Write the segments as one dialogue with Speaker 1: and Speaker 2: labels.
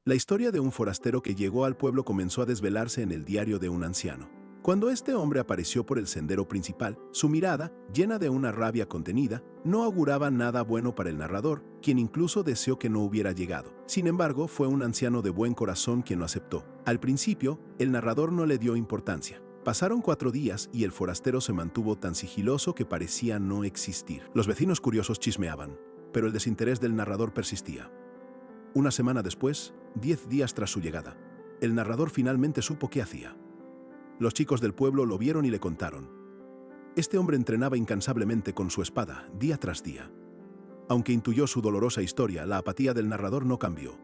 Speaker 1: La historia de un forastero que llegó al pueblo comenzó a desvelarse en el diario de un anciano. Cuando este hombre apareció por el sendero principal, su mirada, llena de una rabia contenida, no auguraba nada bueno para el narrador, quien incluso deseó que no hubiera llegado. Sin embargo, fue un anciano de buen corazón quien lo aceptó. Al principio, el narrador no le dio importancia. Pasaron 4 días y el forastero se mantuvo tan sigiloso que parecía no existir. Los vecinos curiosos chismeaban, pero el desinterés del narrador persistía. Una semana después, 10 días tras su llegada, el narrador finalmente supo qué hacía. Los chicos del pueblo lo vieron y le contaron. Este hombre entrenaba incansablemente con su espada, día tras día. Aunque intuyó su dolorosa historia, la apatía del narrador no cambió.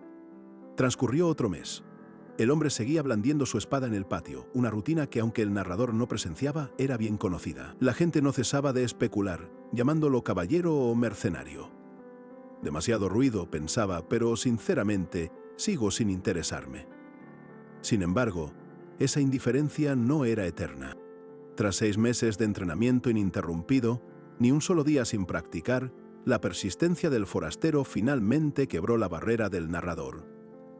Speaker 1: Transcurrió otro mes. El hombre seguía blandiendo su espada en el patio, una rutina que, aunque el narrador no presenciaba, era bien conocida. La gente no cesaba de especular, llamándolo caballero o mercenario. Demasiado ruido, pensaba, pero sinceramente, sigo sin interesarme. Sin embargo, esa indiferencia no era eterna. Tras 6 meses de entrenamiento ininterrumpido, ni un solo día sin practicar, la persistencia del forastero finalmente quebró la barrera del narrador.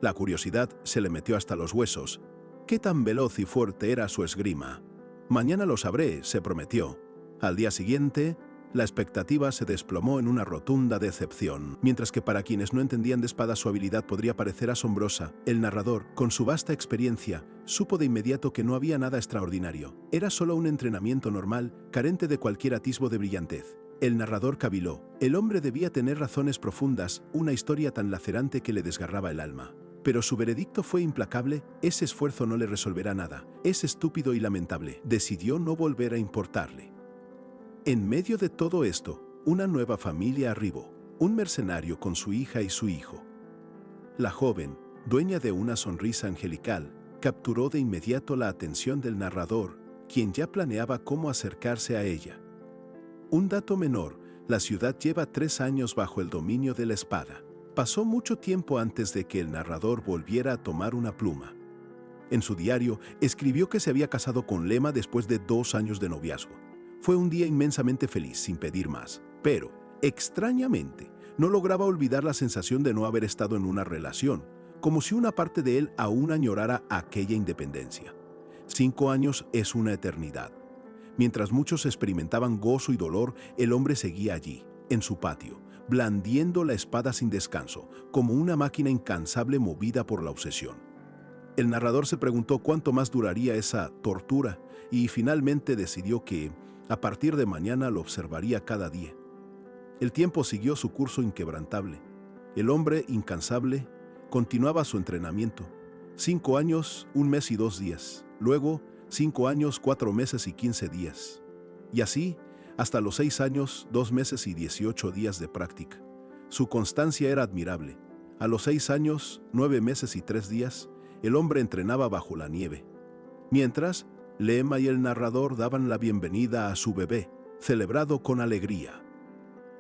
Speaker 1: La curiosidad se le metió hasta los huesos. ¿Qué tan veloz y fuerte era su esgrima? Mañana lo sabré, se prometió. Al día siguiente, la expectativa se desplomó en una rotunda decepción. Mientras que para quienes no entendían de espadas su habilidad podría parecer asombrosa, el narrador, con su vasta experiencia, supo de inmediato que no había nada extraordinario. Era solo un entrenamiento normal, carente de cualquier atisbo de brillantez. El narrador caviló. El hombre debía tener razones profundas, una historia tan lacerante que le desgarraba el alma. Pero su veredicto fue implacable: ese esfuerzo no le resolverá nada, es estúpido y lamentable. Decidió no volver a importarle. En medio de todo esto, una nueva familia arribó, un mercenario con su hija y su hijo. La joven, dueña de una sonrisa angelical, capturó de inmediato la atención del narrador, quien ya planeaba cómo acercarse a ella. Un dato menor: la ciudad lleva 3 años bajo el dominio de la espada. Pasó mucho tiempo antes de que el narrador volviera a tomar una pluma. En su diario, escribió que se había casado con Lema después de 2 años de noviazgo. Fue un día inmensamente feliz, sin pedir más. Pero, extrañamente, no lograba olvidar la sensación de no haber estado en una relación, como si una parte de él aún añorara aquella independencia. 5 años es una eternidad. Mientras muchos experimentaban gozo y dolor, el hombre seguía allí, en su patio, blandiendo la espada sin descanso, como una máquina incansable movida por la obsesión. El narrador se preguntó cuánto más duraría esa tortura y finalmente decidió que, a partir de mañana, lo observaría cada día. El tiempo siguió su curso inquebrantable. El hombre, incansable, continuaba su entrenamiento. 5 años, 1 mes y 2 días. Luego, 5 años, 4 meses y 15 días. Y así, hasta los 6 años, 2 meses y 18 días de práctica. Su constancia era admirable. A los 6 años, 9 meses y 3 días, el hombre entrenaba bajo la nieve. Mientras, Lema y el narrador daban la bienvenida a su bebé, celebrado con alegría.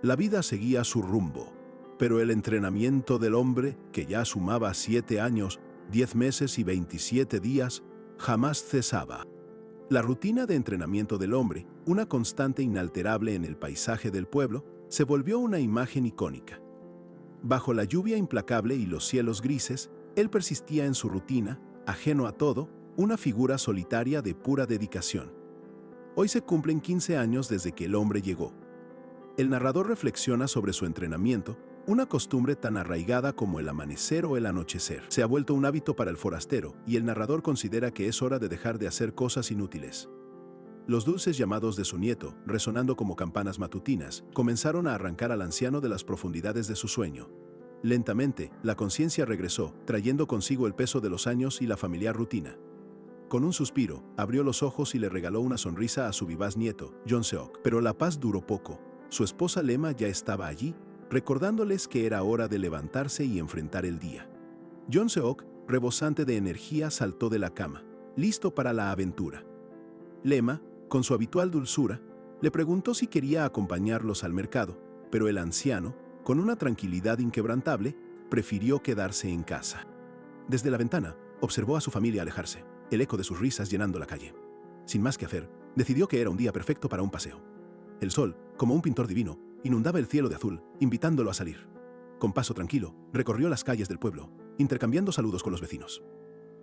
Speaker 1: La vida seguía su rumbo, pero el entrenamiento del hombre, que ya sumaba 7 años, 10 meses y 27 días, jamás cesaba. La rutina de entrenamiento del hombre, una constante inalterable en el paisaje del pueblo, se volvió una imagen icónica. Bajo la lluvia implacable y los cielos grises, él persistía en su rutina, ajeno a todo, una figura solitaria de pura dedicación. Hoy se cumplen 15 años desde que el hombre llegó. El narrador reflexiona sobre su entrenamiento, una costumbre tan arraigada como el amanecer o el anochecer. Se ha vuelto un hábito para el forastero, y el narrador considera que es hora de dejar de hacer cosas inútiles. Los dulces llamados de su nieto, resonando como campanas matutinas, comenzaron a arrancar al anciano de las profundidades de su sueño. Lentamente, la conciencia regresó, trayendo consigo el peso de los años y la familiar rutina. Con un suspiro, abrió los ojos y le regaló una sonrisa a su vivaz nieto, John Seok. Pero la paz duró poco. Su esposa Lema ya estaba allí, recordándoles que era hora de levantarse y enfrentar el día. John Seok, rebosante de energía, saltó de la cama, listo para la aventura. Lema, con su habitual dulzura, le preguntó si quería acompañarlos al mercado, pero el anciano, con una tranquilidad inquebrantable, prefirió quedarse en casa. Desde la ventana, observó a su familia alejarse, el eco de sus risas llenando la calle. Sin más que hacer, decidió que era un día perfecto para un paseo. El sol, como un pintor divino, inundaba el cielo de azul, invitándolo a salir. Con paso tranquilo, recorrió las calles del pueblo, intercambiando saludos con los vecinos.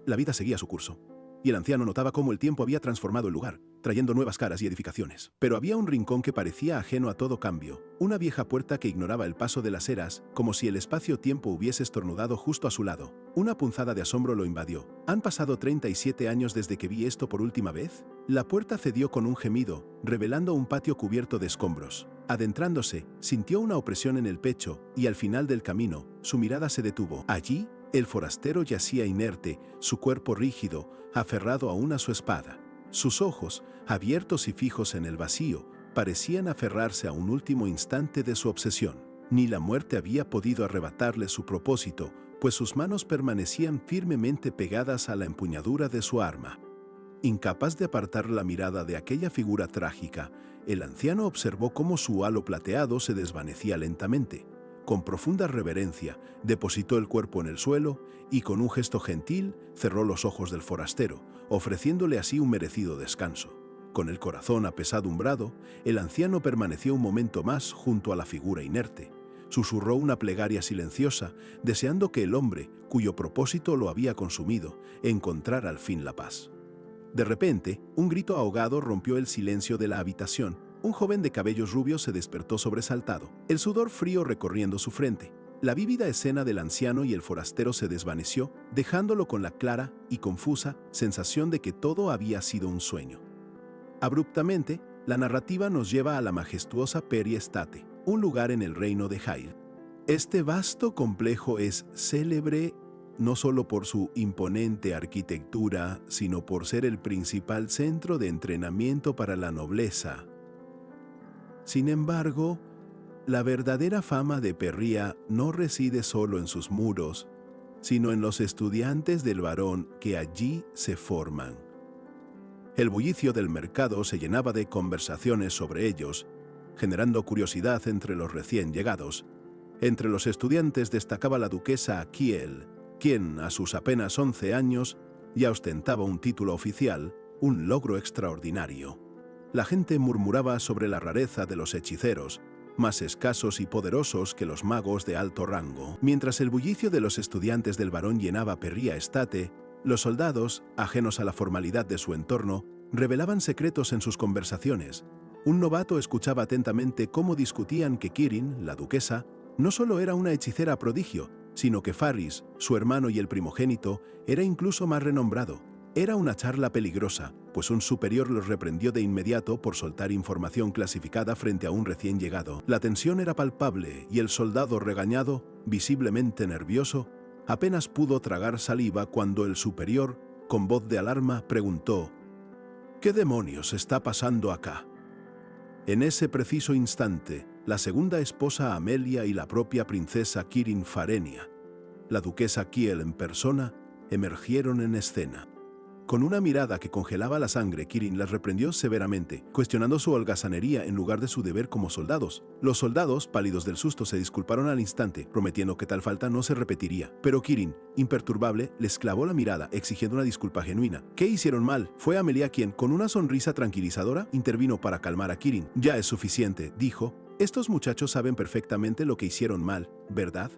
Speaker 1: La vida seguía su curso, y el anciano notaba cómo el tiempo había transformado el lugar, trayendo nuevas caras y edificaciones. Pero había un rincón que parecía ajeno a todo cambio, una vieja puerta que ignoraba el paso de las eras, como si el espacio-tiempo hubiese estornudado justo a su lado. Una punzada de asombro lo invadió. ¿Han pasado 37 años desde que vi esto por última vez? La puerta cedió con un gemido, revelando un patio cubierto de escombros. Adentrándose, sintió una opresión en el pecho, y al final del camino, su mirada se detuvo. Allí, el forastero yacía inerte, su cuerpo rígido, aferrado aún a su espada. Sus ojos, abiertos y fijos en el vacío, parecían aferrarse a un último instante de su obsesión. Ni la muerte había podido arrebatarle su propósito, pues sus manos permanecían firmemente pegadas a la empuñadura de su arma. Incapaz de apartar la mirada de aquella figura trágica, el anciano observó cómo su halo plateado se desvanecía lentamente. Con profunda reverencia, depositó el cuerpo en el suelo y con un gesto gentil cerró los ojos del forastero, ofreciéndole así un merecido descanso. Con el corazón apesadumbrado, el anciano permaneció un momento más junto a la figura inerte. Susurró una plegaria silenciosa, deseando que el hombre, cuyo propósito lo había consumido, encontrara al fin la paz. De repente, un grito ahogado rompió el silencio de la habitación. Un joven de cabellos rubios se despertó sobresaltado, el sudor frío recorriendo su frente. La vívida escena del anciano y el forastero se desvaneció, dejándolo con la clara y confusa sensación de que todo había sido un sueño. Abruptamente, la narrativa nos lleva a la majestuosa Peri Estate, un lugar en el reino de Hyl. Este vasto complejo es célebre no solo por su imponente arquitectura, sino por ser el principal centro de entrenamiento para la nobleza. Sin embargo, la verdadera fama de Perría no reside solo en sus muros, sino en los estudiantes del varón que allí se forman. El bullicio del mercado se llenaba de conversaciones sobre ellos, generando curiosidad entre los recién llegados. Entre los estudiantes destacaba la duquesa Kiel, quien, a sus apenas 11 años, ya ostentaba un título oficial, un logro extraordinario. La gente murmuraba sobre la rareza de los hechiceros, más escasos y poderosos que los magos de alto rango. Mientras el bullicio de los estudiantes del varón llenaba Perría Estate, los soldados, ajenos a la formalidad de su entorno, revelaban secretos en sus conversaciones. Un novato escuchaba atentamente cómo discutían que Kirin, la duquesa, no solo era una hechicera prodigio, sino que Farris, su hermano y el primogénito, era incluso más renombrado. Era una charla peligrosa, pues un superior los reprendió de inmediato por soltar información clasificada frente a un recién llegado. La tensión era palpable y el soldado regañado, visiblemente nervioso, apenas pudo tragar saliva cuando el superior, con voz de alarma, preguntó: ¿Qué demonios está pasando acá? En ese preciso instante, la segunda esposa Amelia y la propia princesa Kirin Farenia, la duquesa Kiel en persona, emergieron en escena. Con una mirada que congelaba la sangre, Kirin las reprendió severamente, cuestionando su holgazanería en lugar de su deber como soldados. Los soldados, pálidos del susto, se disculparon al instante, prometiendo que tal falta no se repetiría. Pero Kirin, imperturbable, les clavó la mirada, exigiendo una disculpa genuina. ¿Qué hicieron mal? Fue Amelia quien, con una sonrisa tranquilizadora, intervino para calmar a Kirin. Ya es suficiente, dijo. Estos muchachos saben perfectamente lo que hicieron mal, ¿verdad?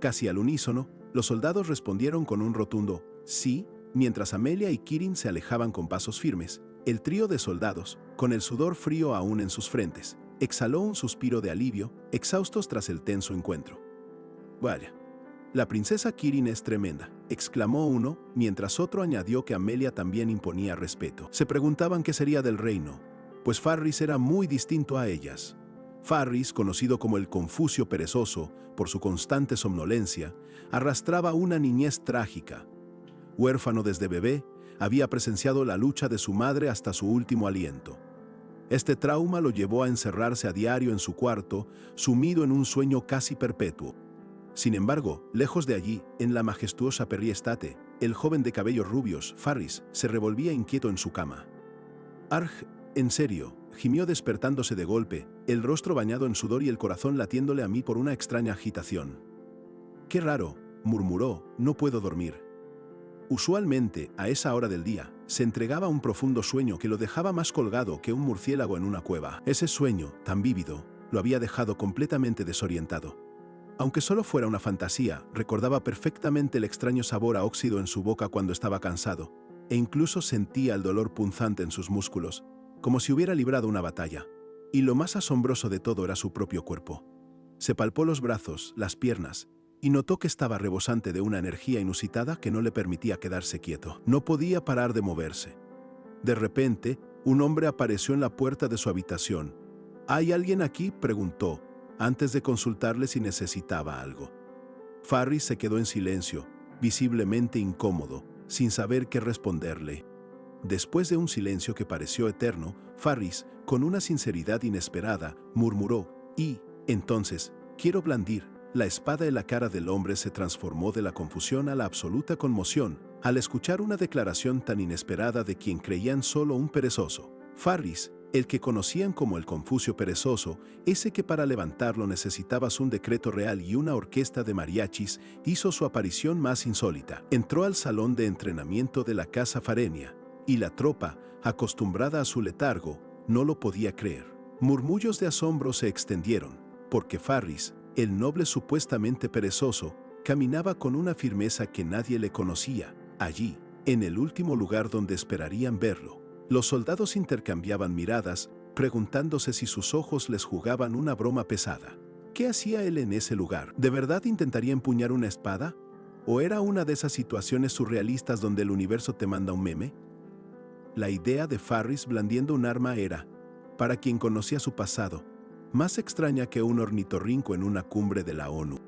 Speaker 1: Casi al unísono, los soldados respondieron con un rotundo sí. Mientras Amelia y Kirin se alejaban con pasos firmes, el trío de soldados, con el sudor frío aún en sus frentes, exhaló un suspiro de alivio, exhaustos tras el tenso encuentro. «Vaya, la princesa Kirin es tremenda», exclamó uno, mientras otro añadió que Amelia también imponía respeto. Se preguntaban qué sería del reino, pues Farris era muy distinto a ellas. Farris, conocido como el Confucio perezoso por su constante somnolencia, arrastraba una niñez trágica. Huérfano desde bebé, había presenciado la lucha de su madre hasta su último aliento. Este trauma lo llevó a encerrarse a diario en su cuarto, sumido en un sueño casi perpetuo. Sin embargo, lejos de allí, en la majestuosa Perría Estate, el joven de cabellos rubios, Farris, se revolvía inquieto en su cama. «Arg, en serio», gimió despertándose de golpe, el rostro bañado en sudor y el corazón latiéndole a mí por una extraña agitación. «Qué raro», murmuró, «no puedo dormir». Usualmente, a esa hora del día, se entregaba a un profundo sueño que lo dejaba más colgado que un murciélago en una cueva. Ese sueño, tan vívido, lo había dejado completamente desorientado. Aunque solo fuera una fantasía, recordaba perfectamente el extraño sabor a óxido en su boca cuando estaba cansado, e incluso sentía el dolor punzante en sus músculos, como si hubiera librado una batalla. Y lo más asombroso de todo era su propio cuerpo. Se palpó los brazos, las piernas, y notó que estaba rebosante de una energía inusitada que no le permitía quedarse quieto. No podía parar de moverse. De repente, un hombre apareció en la puerta de su habitación. ¿Hay alguien aquí?, preguntó, antes de consultarle si necesitaba algo. Farris se quedó en silencio, visiblemente incómodo, sin saber qué responderle. Después de un silencio que pareció eterno, Farris, con una sinceridad inesperada, murmuró, y, entonces, quiero blandir. La espada en la cara del hombre se transformó de la confusión a la absoluta conmoción, al escuchar una declaración tan inesperada de quien creían solo un perezoso. Farris, el que conocían como el Confucio perezoso, ese que para levantarlo necesitabas un decreto real y una orquesta de mariachis, hizo su aparición más insólita. Entró al salón de entrenamiento de la Casa Farenia, y la tropa, acostumbrada a su letargo, no lo podía creer. Murmullos de asombro se extendieron, porque Farris, el noble supuestamente perezoso, caminaba con una firmeza que nadie le conocía. Allí, en el último lugar donde esperarían verlo, los soldados intercambiaban miradas, preguntándose si sus ojos les jugaban una broma pesada. ¿Qué hacía él en ese lugar? ¿De verdad intentaría empuñar una espada? ¿O era una de esas situaciones surrealistas donde el universo te manda un meme? La idea de Farris blandiendo un arma era, para quien conocía su pasado, más extraña que un ornitorrinco en una cumbre de la ONU.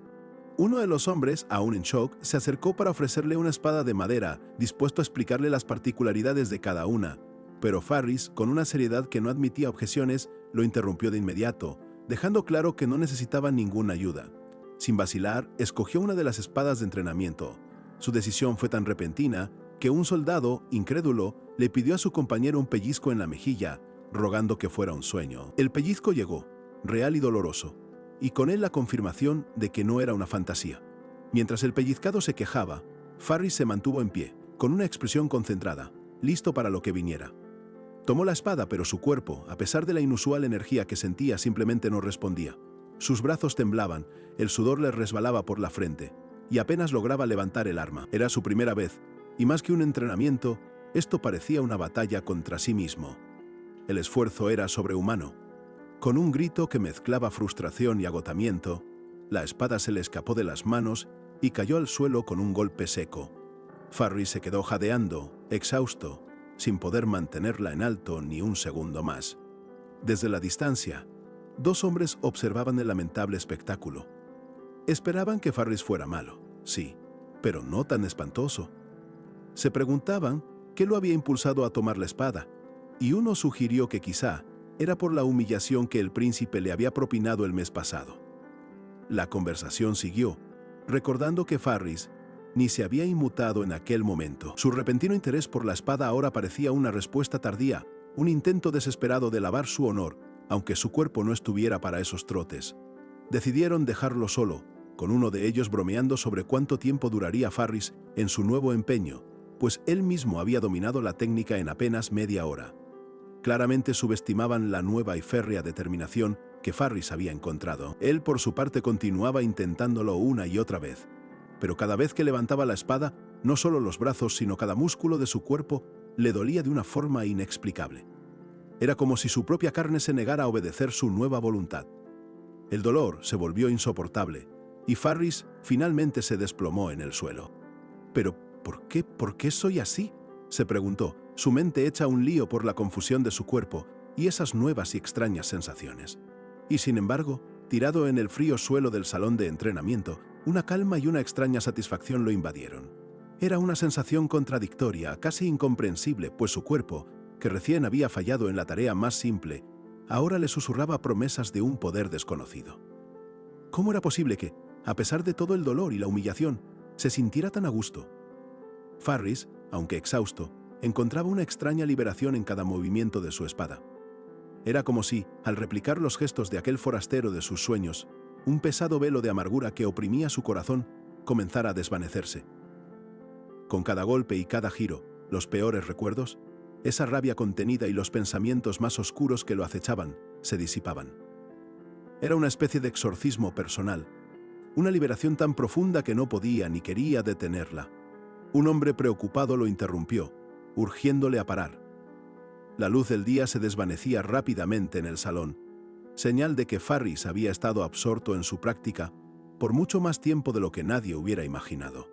Speaker 1: Uno de los hombres, aún en shock, se acercó para ofrecerle una espada de madera, dispuesto a explicarle las particularidades de cada una, pero Farris, con una seriedad que no admitía objeciones, lo interrumpió de inmediato, dejando claro que no necesitaba ninguna ayuda. Sin vacilar, escogió una de las espadas de entrenamiento. Su decisión fue tan repentina que un soldado, incrédulo, le pidió a su compañero un pellizco en la mejilla, rogando que fuera un sueño. El pellizco llegó, real y doloroso, y con él la confirmación de que no era una fantasía. Mientras el pellizcado se quejaba, Farris se mantuvo en pie, con una expresión concentrada, listo para lo que viniera. Tomó la espada, pero su cuerpo, a pesar de la inusual energía que sentía, simplemente no respondía. Sus brazos temblaban, el sudor le resbalaba por la frente, y apenas lograba levantar el arma. Era su primera vez, y más que un entrenamiento, esto parecía una batalla contra sí mismo. El esfuerzo era sobrehumano. Con un grito que mezclaba frustración y agotamiento, la espada se le escapó de las manos y cayó al suelo con un golpe seco. Farris se quedó jadeando, exhausto, sin poder mantenerla en alto ni un segundo más. Desde la distancia, dos hombres observaban el lamentable espectáculo. Esperaban que Farris fuera malo, sí, pero no tan espantoso. Se preguntaban qué lo había impulsado a tomar la espada, y uno sugirió que quizá era por la humillación que el príncipe le había propinado el mes pasado. La conversación siguió, recordando que Farris ni se había inmutado en aquel momento. Su repentino interés por la espada ahora parecía una respuesta tardía, un intento desesperado de lavar su honor, aunque su cuerpo no estuviera para esos trotes. Decidieron dejarlo solo, con uno de ellos bromeando sobre cuánto tiempo duraría Farris en su nuevo empeño, pues él mismo había dominado la técnica en apenas media hora. Claramente subestimaban la nueva y férrea determinación que Farris había encontrado. Él, por su parte, continuaba intentándolo una y otra vez. Pero cada vez que levantaba la espada, no solo los brazos, sino cada músculo de su cuerpo le dolía de una forma inexplicable. Era como si su propia carne se negara a obedecer su nueva voluntad. El dolor se volvió insoportable, y Farris finalmente se desplomó en el suelo. ¿Pero por qué soy así?, se preguntó, su mente hecha un lío por la confusión de su cuerpo y esas nuevas y extrañas sensaciones. Y sin embargo, tirado en el frío suelo del salón de entrenamiento, una calma y una extraña satisfacción lo invadieron. Era una sensación contradictoria, casi incomprensible, pues su cuerpo, que recién había fallado en la tarea más simple, ahora le susurraba promesas de un poder desconocido. ¿Cómo era posible que, a pesar de todo el dolor y la humillación, se sintiera tan a gusto? Farris, aunque exhausto, encontraba una extraña liberación en cada movimiento de su espada. Era como si, al replicar los gestos de aquel forastero de sus sueños, un pesado velo de amargura que oprimía su corazón comenzara a desvanecerse. Con cada golpe y cada giro, los peores recuerdos, esa rabia contenida y los pensamientos más oscuros que lo acechaban, se disipaban. Era una especie de exorcismo personal, una liberación tan profunda que no podía ni quería detenerla. Un hombre preocupado lo interrumpió, urgiéndole a parar. La luz del día se desvanecía rápidamente en el salón, señal de que Farris había estado absorto en su práctica por mucho más tiempo de lo que nadie hubiera imaginado.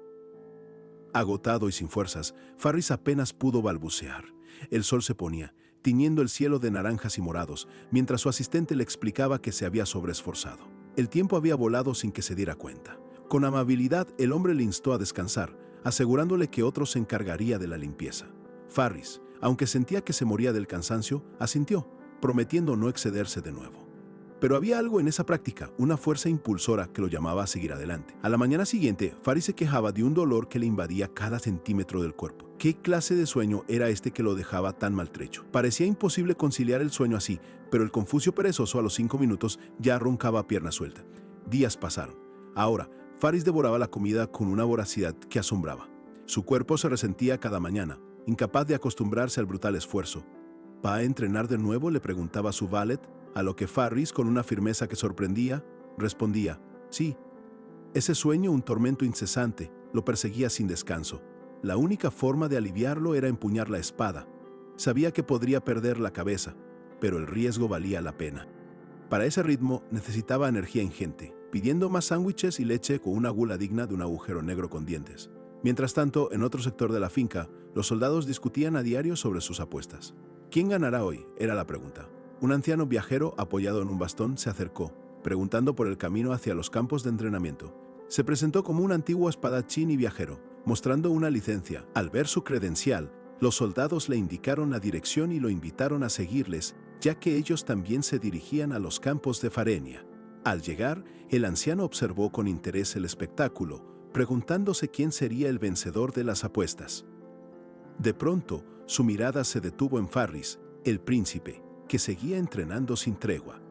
Speaker 1: Agotado y sin fuerzas, Farris apenas pudo balbucear. El sol se ponía, tiñendo el cielo de naranjas y morados, mientras su asistente le explicaba que se había sobreesforzado. El tiempo había volado sin que se diera cuenta. Con amabilidad, el hombre le instó a descansar, asegurándole que otro se encargaría de la limpieza. Farris, aunque sentía que se moría del cansancio, asintió, prometiendo no excederse de nuevo. Pero había algo en esa práctica, una fuerza impulsora que lo llamaba a seguir adelante. A la mañana siguiente, Farris se quejaba de un dolor que le invadía cada centímetro del cuerpo. ¿Qué clase de sueño era este que lo dejaba tan maltrecho? Parecía imposible conciliar el sueño así, pero el Confucio perezoso a los 5 minutos ya roncaba a pierna suelta. Días pasaron. Ahora, Farris devoraba la comida con una voracidad que asombraba. Su cuerpo se resentía cada mañana, incapaz de acostumbrarse al brutal esfuerzo. ¿Va a entrenar de nuevo?, le preguntaba su valet, a lo que Farris, con una firmeza que sorprendía, respondía: sí. Ese sueño, un tormento incesante, lo perseguía sin descanso. La única forma de aliviarlo era empuñar la espada. Sabía que podría perder la cabeza, pero el riesgo valía la pena. Para ese ritmo necesitaba energía ingente, pidiendo más sándwiches y leche con una gula digna de un agujero negro con dientes. Mientras tanto, en otro sector de la finca, los soldados discutían a diario sobre sus apuestas. ¿Quién ganará hoy?, era la pregunta. Un anciano viajero, apoyado en un bastón, se acercó, preguntando por el camino hacia los campos de entrenamiento. Se presentó como un antiguo espadachín y viajero, mostrando una licencia. Al ver su credencial, los soldados le indicaron la dirección y lo invitaron a seguirles, ya que ellos también se dirigían a los campos de Farenia. Al llegar, el anciano observó con interés el espectáculo, preguntándose quién sería el vencedor de las apuestas. De pronto, su mirada se detuvo en Farris, el príncipe, que seguía entrenando sin tregua.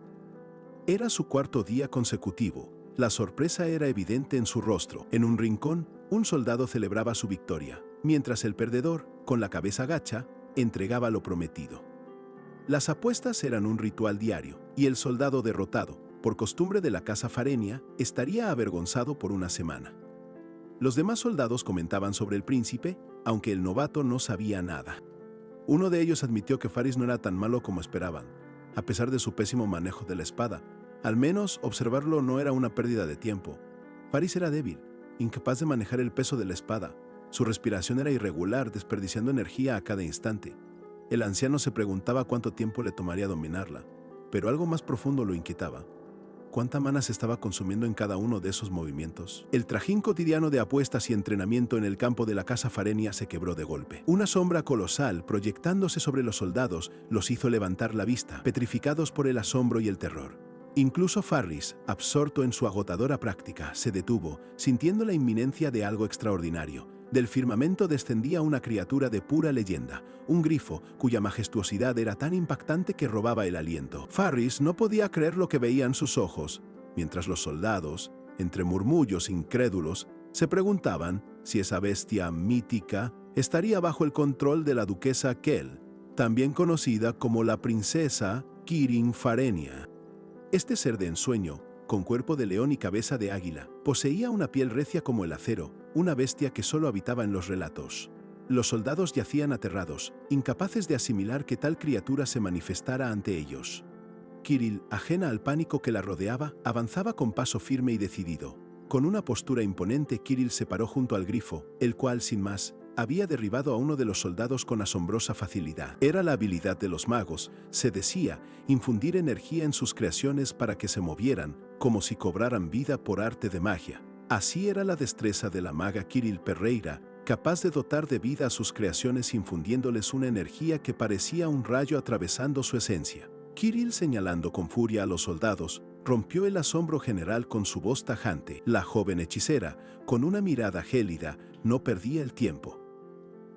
Speaker 1: Era su cuarto día consecutivo. La sorpresa era evidente en su rostro. En un rincón, un soldado celebraba su victoria, mientras el perdedor, con la cabeza gacha, entregaba lo prometido. Las apuestas eran un ritual diario, y el soldado derrotado, por costumbre de la casa Farenia, estaría avergonzado por una semana. Los demás soldados comentaban sobre el príncipe, aunque el novato no sabía nada. Uno de ellos admitió que Farris no era tan malo como esperaban, a pesar de su pésimo manejo de la espada. Al menos observarlo no era una pérdida de tiempo. Farris era débil, incapaz de manejar el peso de la espada. Su respiración era irregular, desperdiciando energía a cada instante. El anciano se preguntaba cuánto tiempo le tomaría dominarla, pero algo más profundo lo inquietaba. ¿Cuánta mana se estaba consumiendo en cada uno de esos movimientos? El trajín cotidiano de apuestas y entrenamiento en el campo de la casa Farenia se quebró de golpe. Una sombra colosal, proyectándose sobre los soldados, los hizo levantar la vista, petrificados por el asombro y el terror. Incluso Farris, absorto en su agotadora práctica, se detuvo, sintiendo la inminencia de algo extraordinario. Del firmamento descendía una criatura de pura leyenda, un grifo cuya majestuosidad era tan impactante que robaba el aliento. Farris no podía creer lo que veían sus ojos, mientras los soldados, entre murmullos incrédulos, se preguntaban si esa bestia mítica estaría bajo el control de la duquesa Kel, también conocida como la princesa Kirin Farenia. Este ser de ensueño, con cuerpo de león y cabeza de águila, poseía una piel recia como el acero, una bestia que solo habitaba en los relatos. Los soldados yacían aterrados, incapaces de asimilar que tal criatura se manifestara ante ellos. Kirill, ajena al pánico que la rodeaba, avanzaba con paso firme y decidido. Con una postura imponente, Kirill se paró junto al grifo, el cual, sin más, había derribado a uno de los soldados con asombrosa facilidad. Era la habilidad de los magos, se decía, infundir energía en sus creaciones para que se movieran, como si cobraran vida por arte de magia. Así era la destreza de la maga Kirill Pereira, capaz de dotar de vida a sus creaciones infundiéndoles una energía que parecía un rayo atravesando su esencia. Kirill, señalando con furia a los soldados, rompió el asombro general con su voz tajante. La joven hechicera, con una mirada gélida, no perdía el tiempo.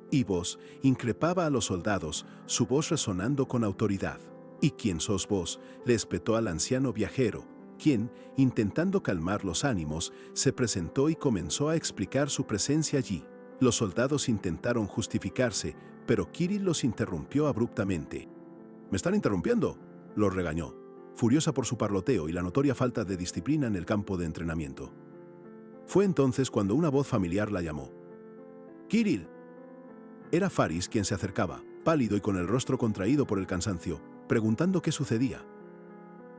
Speaker 1: Y vos, increpaba a los soldados, su voz resonando con autoridad. ¿Y quién sos vos?, le espetó al anciano viajero, quien, intentando calmar los ánimos, se presentó y comenzó a explicar su presencia allí. Los soldados intentaron justificarse, pero Kirill los interrumpió abruptamente. «¿Me están interrumpiendo?», los regañó, furiosa por su parloteo y la notoria falta de disciplina en el campo de entrenamiento. Fue entonces cuando una voz familiar la llamó. ¡Kirill! Era Faris quien se acercaba, pálido y con el rostro contraído por el cansancio, preguntando qué sucedía.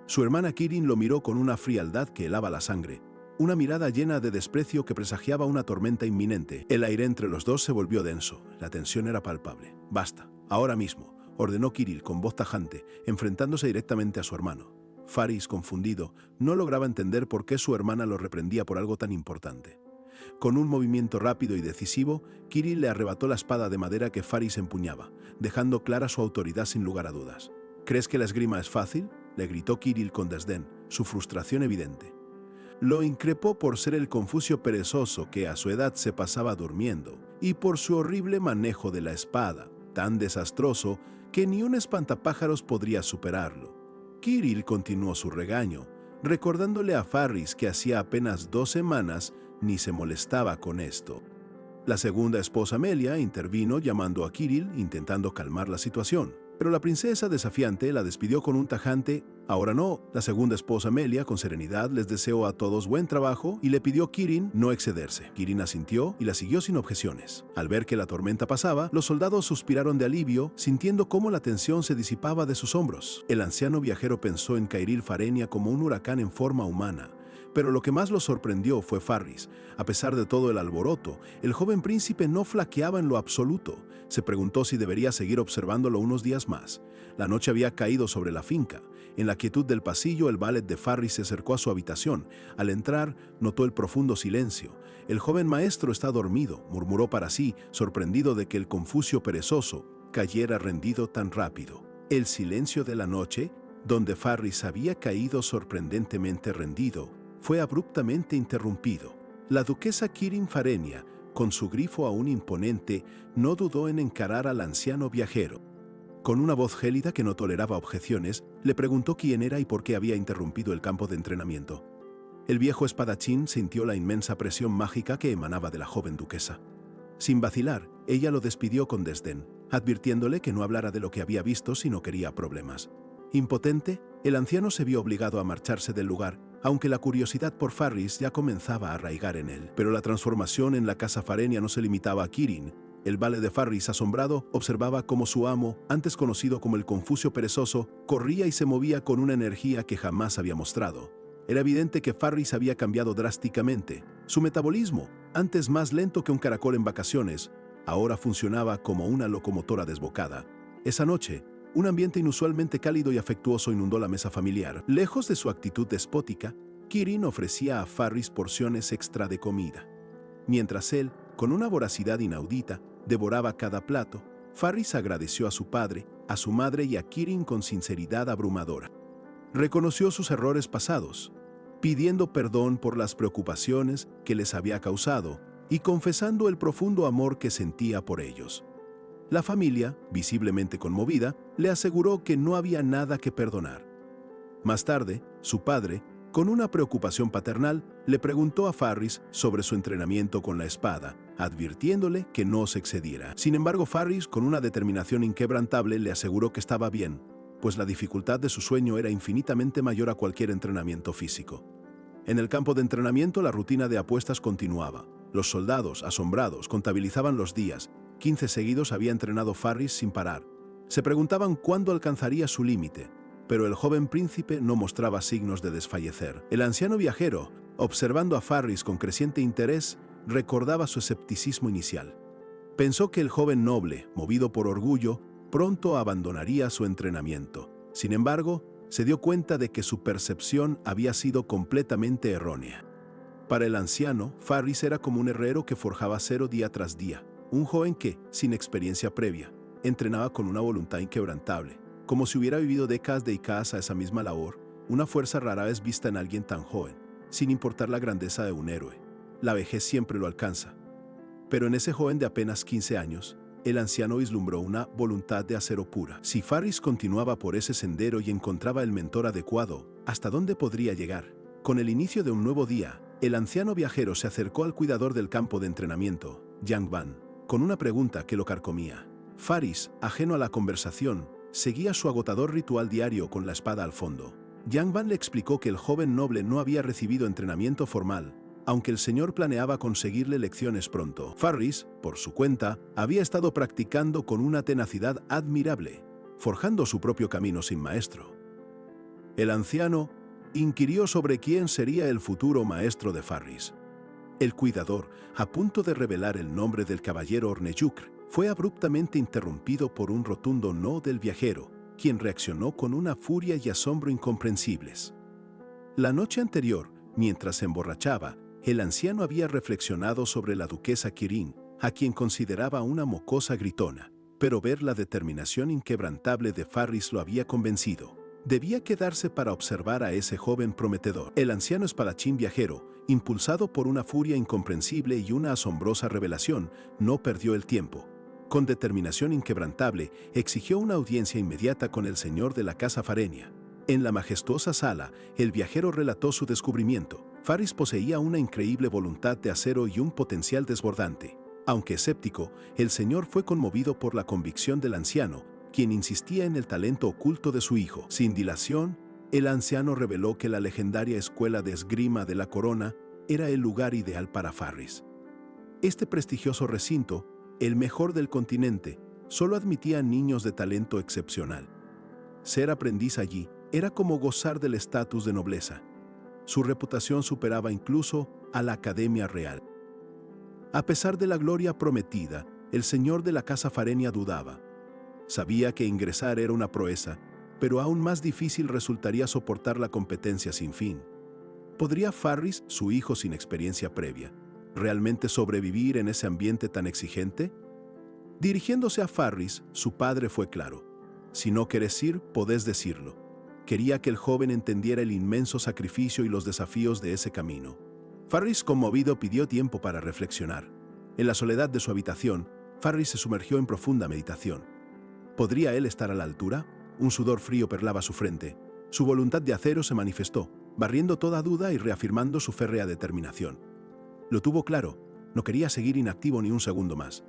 Speaker 1: Su hermana Kirin lo miró con una frialdad que helaba la sangre, una mirada llena de desprecio que presagiaba una tormenta inminente. El aire entre los dos se volvió denso, la tensión era palpable. «Basta, ahora mismo», ordenó Kirill con voz tajante, enfrentándose directamente a su hermano. Faris, confundido, no lograba entender por qué su hermana lo reprendía por algo tan importante. Con un movimiento rápido y decisivo, Kirill le arrebató la espada de madera que Faris empuñaba, dejando clara su autoridad sin lugar a dudas. «¿Crees que la esgrima es fácil?», le gritó Kirill con desdén, su frustración evidente. Lo increpó por ser el Confucio perezoso que a su edad se pasaba durmiendo, y por su horrible manejo de la espada, tan desastroso que ni un espantapájaros podría superarlo. Kirill continuó su regaño, recordándole a Faris que hacía apenas 2 semanas ni se molestaba con esto. La segunda esposa Amelia intervino llamando a Kirill intentando calmar la situación, pero la princesa desafiante la despidió con un tajante «ahora no». La segunda esposa Amelia con serenidad les deseó a todos buen trabajo y le pidió a Kirin no excederse. Kirin asintió y la siguió sin objeciones. Al ver que la tormenta pasaba, los soldados suspiraron de alivio, sintiendo cómo la tensión se disipaba de sus hombros. El anciano viajero pensó en Kirill Farenia como un huracán en forma humana. Pero lo que más lo sorprendió fue Faris. A pesar de todo el alboroto, el joven príncipe no flaqueaba en lo absoluto. Se preguntó si debería seguir observándolo unos días más. La noche había caído sobre la finca. En la quietud del pasillo, el valet de Faris se acercó a su habitación. Al entrar, notó el profundo silencio. «El joven maestro está dormido», murmuró para sí, sorprendido de que el Confucio perezoso cayera rendido tan rápido. El silencio de la noche, donde Faris había caído sorprendentemente rendido, fue abruptamente interrumpido. La duquesa Kirin Farenia, con su grifo aún imponente, no dudó en encarar al anciano viajero. Con una voz gélida que no toleraba objeciones, le preguntó quién era y por qué había interrumpido el campo de entrenamiento. El viejo espadachín sintió la inmensa presión mágica que emanaba de la joven duquesa. Sin vacilar, ella lo despidió con desdén, advirtiéndole que no hablara de lo que había visto si no quería problemas. Impotente, el anciano se vio obligado a marcharse del lugar, aunque la curiosidad por Faris ya comenzaba a arraigar en él. Pero la transformación en la casa Farenia no se limitaba a Kirin. El valet de Faris, asombrado, observaba cómo su amo, antes conocido como el Confucio perezoso, corría y se movía con una energía que jamás había mostrado. Era evidente que Faris había cambiado drásticamente. Su metabolismo, antes más lento que un caracol en vacaciones, ahora funcionaba como una locomotora desbocada. Esa noche, un ambiente inusualmente cálido y afectuoso inundó la mesa familiar. Lejos de su actitud despótica, Kirin ofrecía a Faris porciones extra de comida. Mientras él, con una voracidad inaudita, devoraba cada plato, Faris agradeció a su padre, a su madre y a Kirin con sinceridad abrumadora. Reconoció sus errores pasados, pidiendo perdón por las preocupaciones que les había causado y confesando el profundo amor que sentía por ellos. La familia, visiblemente conmovida, le aseguró que no había nada que perdonar. Más tarde, su padre, con una preocupación paternal, le preguntó a Faris sobre su entrenamiento con la espada, advirtiéndole que no se excediera. Sin embargo, Faris, con una determinación inquebrantable, le aseguró que estaba bien, pues la dificultad de su sueño era infinitamente mayor a cualquier entrenamiento físico. En el campo de entrenamiento, la rutina de apuestas continuaba. Los soldados, asombrados, contabilizaban los días. 15 seguidos había entrenado Faris sin parar. Se preguntaban cuándo alcanzaría su límite, pero el joven príncipe no mostraba signos de desfallecer. El anciano viajero, observando a Faris con creciente interés, recordaba su escepticismo inicial. Pensó que el joven noble, movido por orgullo, pronto abandonaría su entrenamiento. Sin embargo, se dio cuenta de que su percepción había sido completamente errónea. Para el anciano, Faris era como un herrero que forjaba acero día tras día, un joven que, sin experiencia previa, entrenaba con una voluntad inquebrantable, como si hubiera vivido décadas dedicadas a esa misma labor, una fuerza rara vez vista en alguien tan joven, sin importar la grandeza de un héroe. La vejez siempre lo alcanza. Pero en ese joven de apenas 15 años, el anciano vislumbró una voluntad de acero pura. Si Faris continuaba por ese sendero y encontraba el mentor adecuado, ¿hasta dónde podría llegar? Con el inicio de un nuevo día, el anciano viajero se acercó al cuidador del campo de entrenamiento, Yang Ban, con una pregunta que lo carcomía. Faris, ajeno a la conversación, seguía su agotador ritual diario con la espada al fondo. Yang Ban le explicó que el joven noble no había recibido entrenamiento formal, aunque el señor planeaba conseguirle lecciones pronto. Farris, por su cuenta, había estado practicando con una tenacidad admirable, forjando su propio camino sin maestro. El anciano inquirió sobre quién sería el futuro maestro de Farris. El cuidador, a punto de revelar el nombre del caballero Orneyukr, fue abruptamente interrumpido por un rotundo no del viajero, quien reaccionó con una furia y asombro incomprensibles. La noche anterior, mientras se emborrachaba, el anciano había reflexionado sobre la duquesa Kirin, a quien consideraba una mocosa gritona, pero ver la determinación inquebrantable de Farris lo había convencido. Debía quedarse para observar a ese joven prometedor. El anciano espadachín viajero, impulsado por una furia incomprensible y una asombrosa revelación, no perdió el tiempo. Con determinación inquebrantable, exigió una audiencia inmediata con el señor de la casa Farenia. En la majestuosa sala, el viajero relató su descubrimiento. Farris poseía una increíble voluntad de acero y un potencial desbordante. Aunque escéptico, el señor fue conmovido por la convicción del anciano, quien insistía en el talento oculto de su hijo. Sin dilación, el anciano reveló que la legendaria escuela de esgrima de la corona era el lugar ideal para Farris. Este prestigioso recinto, el mejor del continente, solo admitía niños de talento excepcional. Ser aprendiz allí era como gozar del estatus de nobleza. Su reputación superaba incluso a la Academia Real. A pesar de la gloria prometida, el señor de la casa Farenia dudaba. Sabía que ingresar era una proeza, pero aún más difícil resultaría soportar la competencia sin fin. ¿Podría Farris, su hijo sin experiencia previa, realmente sobrevivir en ese ambiente tan exigente? Dirigiéndose a Farris, su padre fue claro. Si no querés ir, podés decirlo. Quería que el joven entendiera el inmenso sacrificio y los desafíos de ese camino. Farris, conmovido, pidió tiempo para reflexionar. En la soledad de su habitación, Farris se sumergió en profunda meditación. ¿Podría él estar a la altura? Un sudor frío perlaba su frente. Su voluntad de acero se manifestó, barriendo toda duda y reafirmando su férrea determinación. Lo tuvo claro, no quería seguir inactivo ni un segundo más.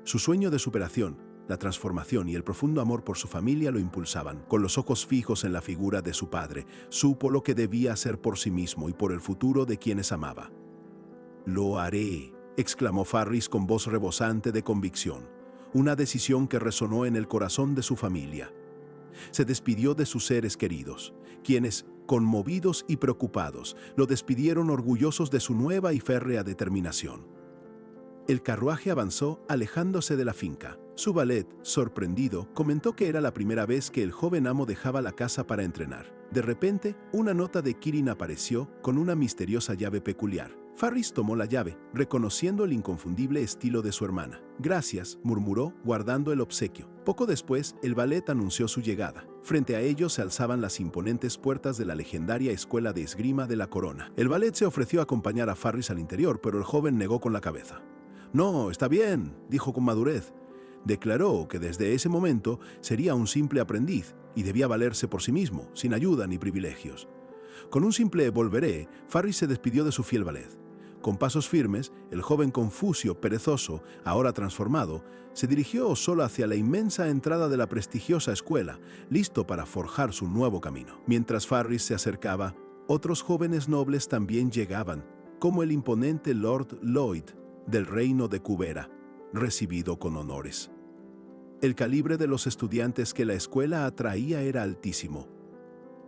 Speaker 1: Su sueño de superación, la transformación y el profundo amor por su familia lo impulsaban. Con los ojos fijos en la figura de su padre, supo lo que debía hacer por sí mismo y por el futuro de quienes amaba. «Lo haré», exclamó Farris con voz rebosante de convicción. Una decisión que resonó en el corazón de su familia. Se despidió de sus seres queridos, quienes, conmovidos y preocupados, lo despidieron orgullosos de su nueva y férrea determinación. El carruaje avanzó alejándose de la finca. Su valet, sorprendido, comentó que era la primera vez que el joven amo dejaba la casa para entrenar. De repente, una nota de Kirin apareció con una misteriosa llave peculiar. Farris tomó la llave, reconociendo el inconfundible estilo de su hermana. «Gracias», murmuró, guardando el obsequio. Poco después, el valet anunció su llegada. Frente a ellos se alzaban las imponentes puertas de la legendaria escuela de esgrima de la corona. El valet se ofreció a acompañar a Farris al interior, pero el joven negó con la cabeza. «No, está bien», dijo con madurez. Declaró que desde ese momento sería un simple aprendiz y debía valerse por sí mismo, sin ayuda ni privilegios. Con un simple «volveré», Farris se despidió de su fiel valet. Con pasos firmes, el joven Confucio, perezoso, ahora transformado, se dirigió solo hacia la inmensa entrada de la prestigiosa escuela, listo para forjar su nuevo camino. Mientras Farris se acercaba, otros jóvenes nobles también llegaban, como el imponente Lord Lloyd, del reino de Cubera, recibido con honores. El calibre de los estudiantes que la escuela atraía era altísimo.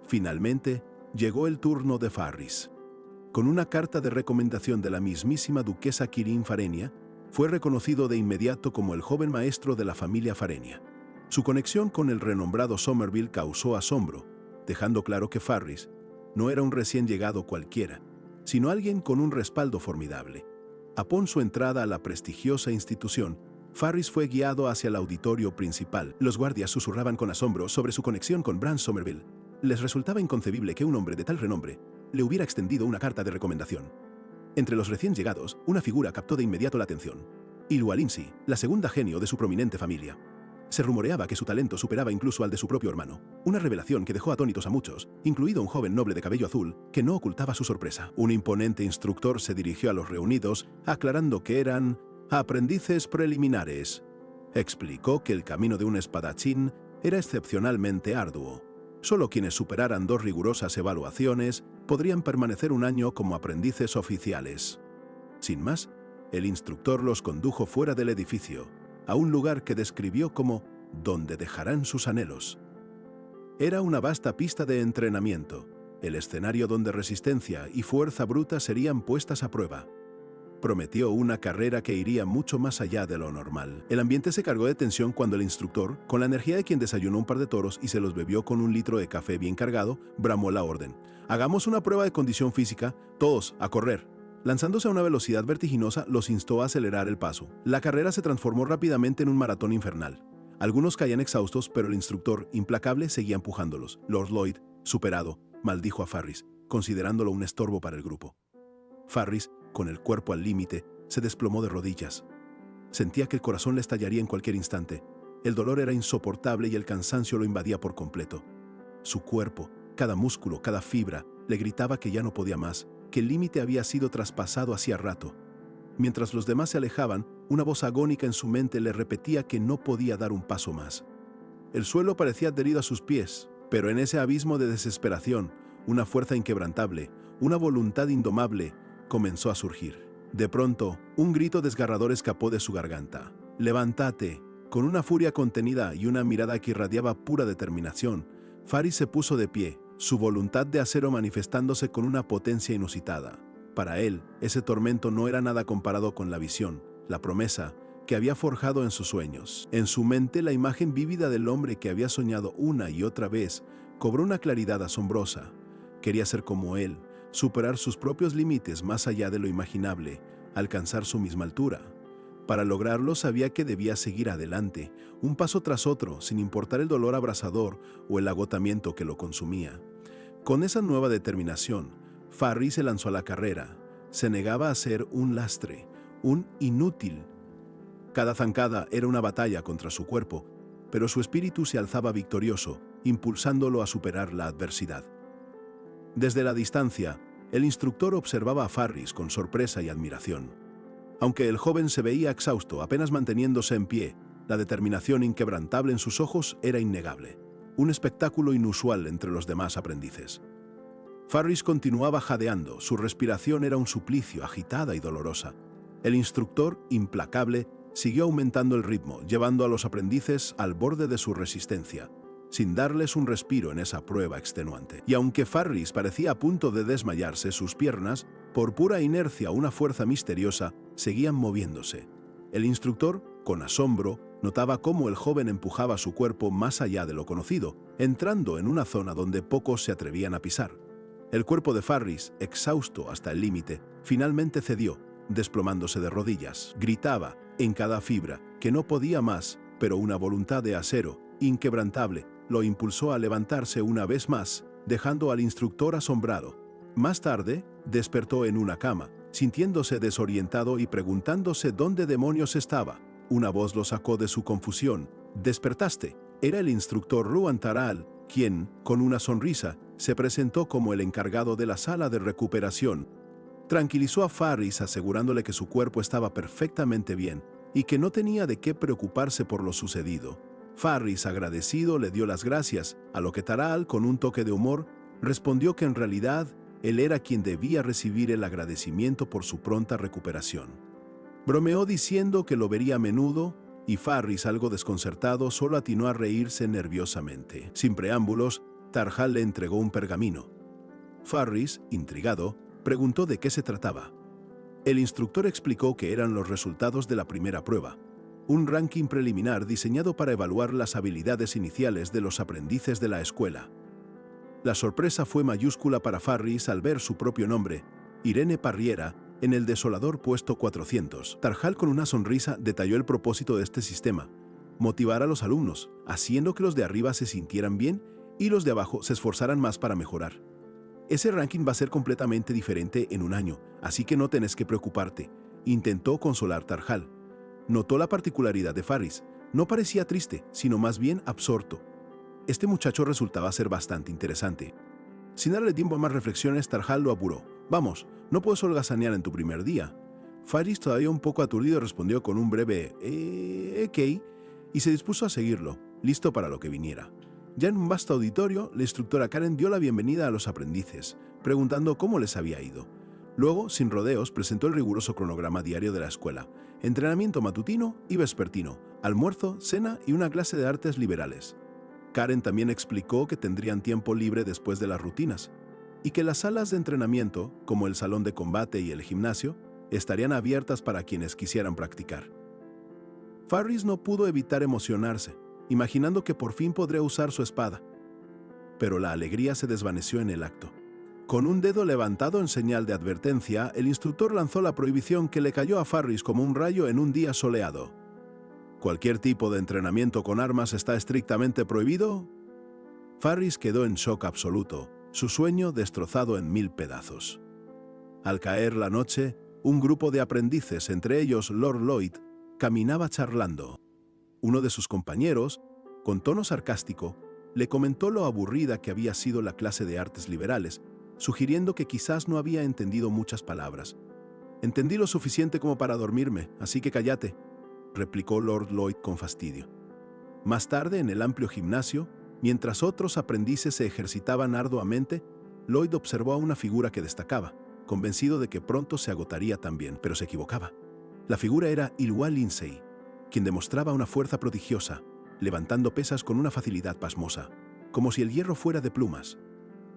Speaker 1: Finalmente, llegó el turno de Farris. Con una carta de recomendación de la mismísima duquesa Kirin Farenia, fue reconocido de inmediato como el joven maestro de la familia Farenia. Su conexión con el renombrado Somerville causó asombro, dejando claro que Farris no era un recién llegado cualquiera, sino alguien con un respaldo formidable. Apón su entrada a la prestigiosa institución, Farris fue guiado hacia el auditorio principal. Los guardias susurraban con asombro sobre su conexión con Bran Somerville. Les resultaba inconcebible que un hombre de tal renombre le hubiera extendido una carta de recomendación. Entre los recién llegados, una figura captó de inmediato la atención. Ilua Lindsay, la segunda genio de su prominente familia. Se rumoreaba que su talento superaba incluso al de su propio hermano, una revelación que dejó atónitos a muchos, incluido un joven noble de cabello azul que no ocultaba su sorpresa. Un imponente instructor se dirigió a los reunidos, aclarando que eran aprendices preliminares. Explicó que el camino de un espadachín era excepcionalmente arduo. Solo quienes superaran 2 rigurosas evaluaciones podrían permanecer un año como aprendices oficiales. Sin más, el instructor los condujo fuera del edificio, a un lugar que describió como donde dejarán sus anhelos. Era una vasta pista de entrenamiento, el escenario donde resistencia y fuerza bruta serían puestas a prueba. Prometió una carrera que iría mucho más allá de lo normal. El ambiente se cargó de tensión cuando el instructor, con la energía de quien desayunó un par de toros y se los bebió con un litro de café bien cargado, bramó la orden. «Hagamos una prueba de condición física, todos, a correr». Lanzándose a una velocidad vertiginosa, los instó a acelerar el paso. La carrera se transformó rápidamente en un maratón infernal. Algunos caían exhaustos, pero el instructor, implacable, seguía empujándolos. Lord Lloyd, superado, maldijo a Farris, considerándolo un estorbo para el grupo. Farris, con el cuerpo al límite, se desplomó de rodillas. Sentía que el corazón le estallaría en cualquier instante. El dolor era insoportable y el cansancio lo invadía por completo. Su cuerpo, cada músculo, cada fibra, le gritaba que ya no podía más, que el límite había sido traspasado hacía rato. Mientras los demás se alejaban, una voz agónica en su mente le repetía que no podía dar un paso más. El suelo parecía adherido a sus pies, pero en ese abismo de desesperación, una fuerza inquebrantable, una voluntad indomable, comenzó a surgir. De pronto, un grito desgarrador escapó de su garganta. «¡Levántate!». Con una furia contenida y una mirada que irradiaba pura determinación, Farris se puso de pie, su voluntad de acero manifestándose con una potencia inusitada. Para él, ese tormento no era nada comparado con la visión, la promesa, que había forjado en sus sueños. En su mente, la imagen vívida del hombre que había soñado una y otra vez cobró una claridad asombrosa. Quería ser como él, superar sus propios límites más allá de lo imaginable, alcanzar su misma altura. Para lograrlo sabía que debía seguir adelante, un paso tras otro, sin importar el dolor abrasador o el agotamiento que lo consumía. Con esa nueva determinación, Farris se lanzó a la carrera. Se negaba a ser un lastre, un inútil. Cada zancada era una batalla contra su cuerpo, pero su espíritu se alzaba victorioso, impulsándolo a superar la adversidad. Desde la distancia, el instructor observaba a Farris con sorpresa y admiración. Aunque el joven se veía exhausto, apenas manteniéndose en pie, la determinación inquebrantable en sus ojos era innegable, un espectáculo inusual entre los demás aprendices. Farris continuaba jadeando, su respiración era un suplicio, agitada y dolorosa. El instructor, implacable, siguió aumentando el ritmo, llevando a los aprendices al borde de su resistencia, sin darles un respiro en esa prueba extenuante. Y aunque Farris parecía a punto de desmayarse, sus piernas, por pura inercia o una fuerza misteriosa, seguían moviéndose. El instructor, con asombro, notaba cómo el joven empujaba su cuerpo más allá de lo conocido, entrando en una zona donde pocos se atrevían a pisar. El cuerpo de Farris, exhausto hasta el límite, finalmente cedió, desplomándose de rodillas. Gritaba, en cada fibra, que no podía más, pero una voluntad de acero, inquebrantable, lo impulsó a levantarse una vez más, dejando al instructor asombrado. Más tarde, despertó en una cama, sintiéndose desorientado y preguntándose dónde demonios estaba. Una voz lo sacó de su confusión. «¿Despertaste?». Era el instructor Ruan Taral, quien, con una sonrisa, se presentó como el encargado de la sala de recuperación. Tranquilizó a Farris asegurándole que su cuerpo estaba perfectamente bien y que no tenía de qué preocuparse por lo sucedido. Farris, agradecido, le dio las gracias, a lo que Taral, con un toque de humor, respondió que en realidad él era quien debía recibir el agradecimiento por su pronta recuperación. Bromeó diciendo que lo vería a menudo y Farris, algo desconcertado, solo atinó a reírse nerviosamente. Sin preámbulos, Tarjal le entregó un pergamino. Farris, intrigado, preguntó de qué se trataba. El instructor explicó que eran los resultados de la primera prueba, un ranking preliminar diseñado para evaluar las habilidades iniciales de los aprendices de la escuela. La sorpresa fue mayúscula para Farris al ver su propio nombre, Irene Parriera, en el desolador puesto 400. Tarjal, con una sonrisa, detalló el propósito de este sistema: motivar a los alumnos, haciendo que los de arriba se sintieran bien y los de abajo se esforzaran más para mejorar. Ese ranking va a ser completamente diferente en un año, así que no tenés que preocuparte, intentó consolar Tarjal. Notó la particularidad de Farris. No parecía triste, sino más bien absorto. Este muchacho resultaba ser bastante interesante. Sin darle tiempo a más reflexiones, Tarjal lo apuró. «Vamos, no puedes holgazanear en tu primer día». Farris, todavía un poco aturdido, respondió con un breve ok y se dispuso a seguirlo, listo para lo que viniera. Ya en un vasto auditorio, la instructora Karen dio la bienvenida a los aprendices, preguntando cómo les había ido. Luego, sin rodeos, presentó el riguroso cronograma diario de la escuela: entrenamiento matutino y vespertino, almuerzo, cena y una clase de artes liberales. Karen también explicó que tendrían tiempo libre después de las rutinas y que las salas de entrenamiento, como el salón de combate y el gimnasio, estarían abiertas para quienes quisieran practicar. Farris no pudo evitar emocionarse, imaginando que por fin podría usar su espada. Pero la alegría se desvaneció en el acto. Con un dedo levantado en señal de advertencia, el instructor lanzó la prohibición que le cayó a Farris como un rayo en un día soleado. ¿Cualquier tipo de entrenamiento con armas está estrictamente prohibido? Farris quedó en shock absoluto, su sueño destrozado en 1000 pedazos. Al caer la noche, un grupo de aprendices, entre ellos Lord Lloyd, caminaba charlando. Uno de sus compañeros, con tono sarcástico, le comentó lo aburrida que había sido la clase de artes liberales, sugiriendo que quizás no había entendido muchas palabras. «Entendí lo suficiente como para dormirme, así que cállate», replicó Lord Lloyd con fastidio. Más tarde, en el amplio gimnasio, mientras otros aprendices se ejercitaban arduamente, Lloyd observó a una figura que destacaba, convencido de que pronto se agotaría también, pero se equivocaba. La figura era Ylwa Lindsay, quien demostraba una fuerza prodigiosa, levantando pesas con una facilidad pasmosa, como si el hierro fuera de plumas.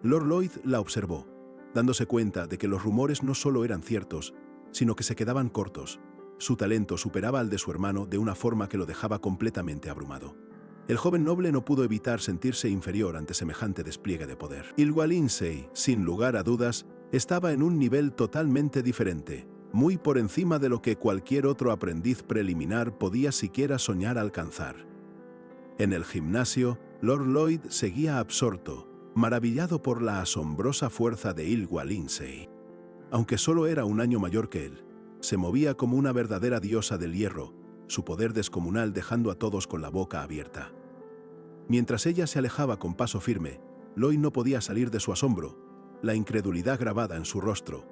Speaker 1: Lord Lloyd la observó, dándose cuenta de que los rumores no solo eran ciertos, sino que se quedaban cortos. Su talento superaba al de su hermano de una forma que lo dejaba completamente abrumado. El joven noble no pudo evitar sentirse inferior ante semejante despliegue de poder. Ylwa Lindsay, sin lugar a dudas, estaba en un nivel totalmente diferente, muy por encima de lo que cualquier otro aprendiz preliminar podía siquiera soñar alcanzar. En el gimnasio, Lord Lloyd seguía absorto, maravillado por la asombrosa fuerza de Ylwa Lindsay. Aunque solo era un año mayor que él, se movía como una verdadera diosa del hierro, su poder descomunal dejando a todos con la boca abierta. Mientras ella se alejaba con paso firme, Lloyd no podía salir de su asombro, la incredulidad grabada en su rostro.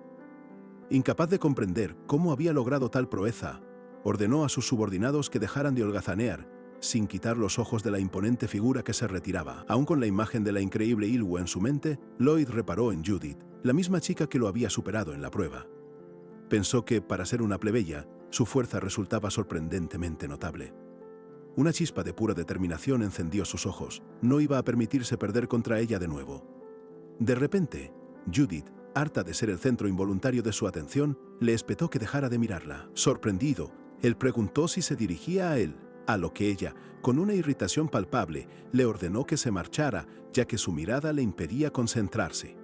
Speaker 1: Incapaz de comprender cómo había logrado tal proeza, ordenó a sus subordinados que dejaran de holgazanear, sin quitar los ojos de la imponente figura que se retiraba. Aún con la imagen de la increíble Ylwa en su mente, Lloyd reparó en Judith, la misma chica que lo había superado en la prueba. Pensó que, para ser una plebeya, su fuerza resultaba sorprendentemente notable. Una chispa de pura determinación encendió sus ojos. No iba a permitirse perder contra ella de nuevo. De repente, Judith, harta de ser el centro involuntario de su atención, le espetó que dejara de mirarla. Sorprendido, él preguntó si se dirigía a él, a lo que ella, con una irritación palpable, le ordenó que se marchara, ya que su mirada le impedía concentrarse.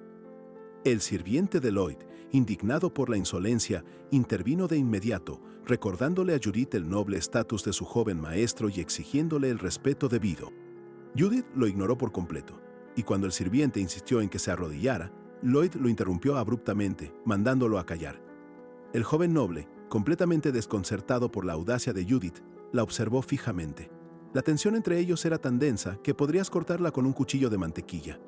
Speaker 1: El sirviente de Lloyd, indignado por la insolencia, intervino de inmediato, recordándole a Judith el noble estatus de su joven maestro y exigiéndole el respeto debido. Judith lo ignoró por completo, y cuando el sirviente insistió en que se arrodillara, Lloyd lo interrumpió abruptamente, mandándolo a callar. El joven noble, completamente desconcertado por la audacia de Judith, la observó fijamente. La tensión entre ellos era tan densa que podrías cortarla con un cuchillo de mantequilla.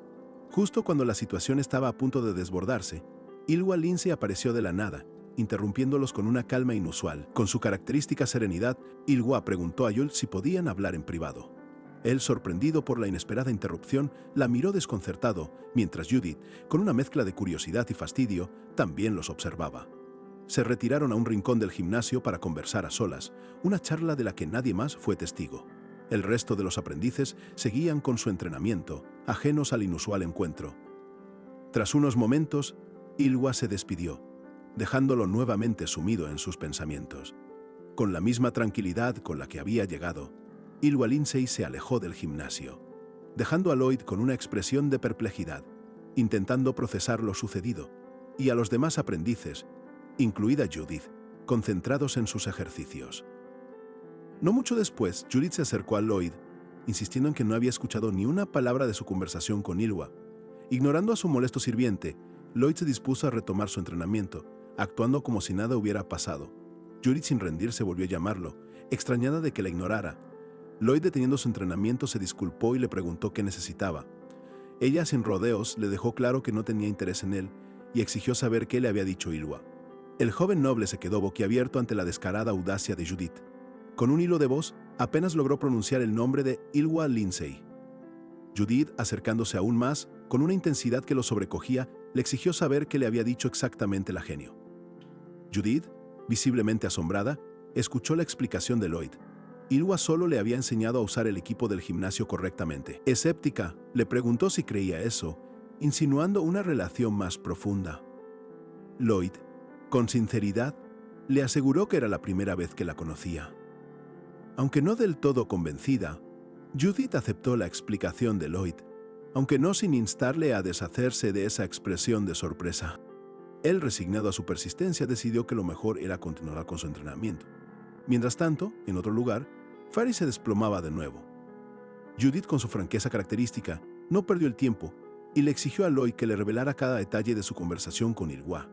Speaker 1: Justo cuando la situación estaba a punto de desbordarse, Ylwa Lindsay apareció de la nada, interrumpiéndolos con una calma inusual. Con su característica serenidad, Ylwa preguntó a Judith si podían hablar en privado. Él, sorprendido por la inesperada interrupción, la miró desconcertado, mientras Judith, con una mezcla de curiosidad y fastidio, también los observaba. Se retiraron a un rincón del gimnasio para conversar a solas, una charla de la que nadie más fue testigo. El resto de los aprendices seguían con su entrenamiento, ajenos al inusual encuentro. Tras unos momentos, Ylwa se despidió, dejándolo nuevamente sumido en sus pensamientos. Con la misma tranquilidad con la que había llegado, Ylwa Lindsay se alejó del gimnasio, dejando a Lloyd con una expresión de perplejidad, intentando procesar lo sucedido, y a los demás aprendices, incluida Judith, concentrados en sus ejercicios. No mucho después, Judith se acercó a Lloyd, insistiendo en que no había escuchado ni una palabra de su conversación con Ylwa. Ignorando a su molesto sirviente, Lloyd se dispuso a retomar su entrenamiento, actuando como si nada hubiera pasado. Judith, sin rendirse, volvió a llamarlo, extrañada de que la ignorara. Lloyd, deteniendo su entrenamiento, se disculpó y le preguntó qué necesitaba. Ella, sin rodeos, le dejó claro que no tenía interés en él y exigió saber qué le había dicho Ylwa. El joven noble se quedó boquiabierto ante la descarada audacia de Judith. Con un hilo de voz, apenas logró pronunciar el nombre de Ylwa Lindsay. Judith, acercándose aún más, con una intensidad que lo sobrecogía, le exigió saber qué le había dicho exactamente la genio. Judith, visiblemente asombrada, escuchó la explicación de Lloyd. Ylwa solo le había enseñado a usar el equipo del gimnasio correctamente. Escéptica, le preguntó si creía eso, insinuando una relación más profunda. Lloyd, con sinceridad, le aseguró que era la primera vez que la conocía. Aunque no del todo convencida, Judith aceptó la explicación de Lloyd, aunque no sin instarle a deshacerse de esa expresión de sorpresa. Él, resignado a su persistencia, decidió que lo mejor era continuar con su entrenamiento. Mientras tanto, en otro lugar, Faris se desplomaba de nuevo. Judith, con su franqueza característica, no perdió el tiempo y le exigió a Lloyd que le revelara cada detalle de su conversación con Ylwa.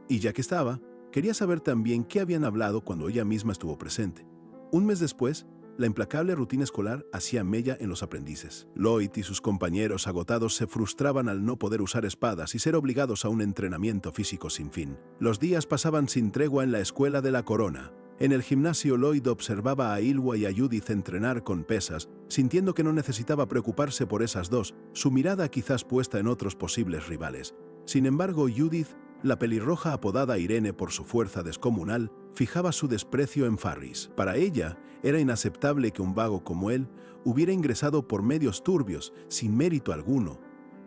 Speaker 1: Y ya que estaba, quería saber también qué habían hablado cuando ella misma estuvo presente. Un mes después, la implacable rutina escolar hacía mella en los aprendices. Lloyd y sus compañeros agotados se frustraban al no poder usar espadas y ser obligados a un entrenamiento físico sin fin. Los días pasaban sin tregua en la escuela de la Corona. En el gimnasio, Lloyd observaba a Ylwa y a Judith entrenar con pesas, sintiendo que no necesitaba preocuparse por esas dos, su mirada quizás puesta en otros posibles rivales. Sin embargo, Judith, la pelirroja apodada Irene por su fuerza descomunal, fijaba su desprecio en Farris. Para ella, era inaceptable que un vago como él hubiera ingresado por medios turbios, sin mérito alguno.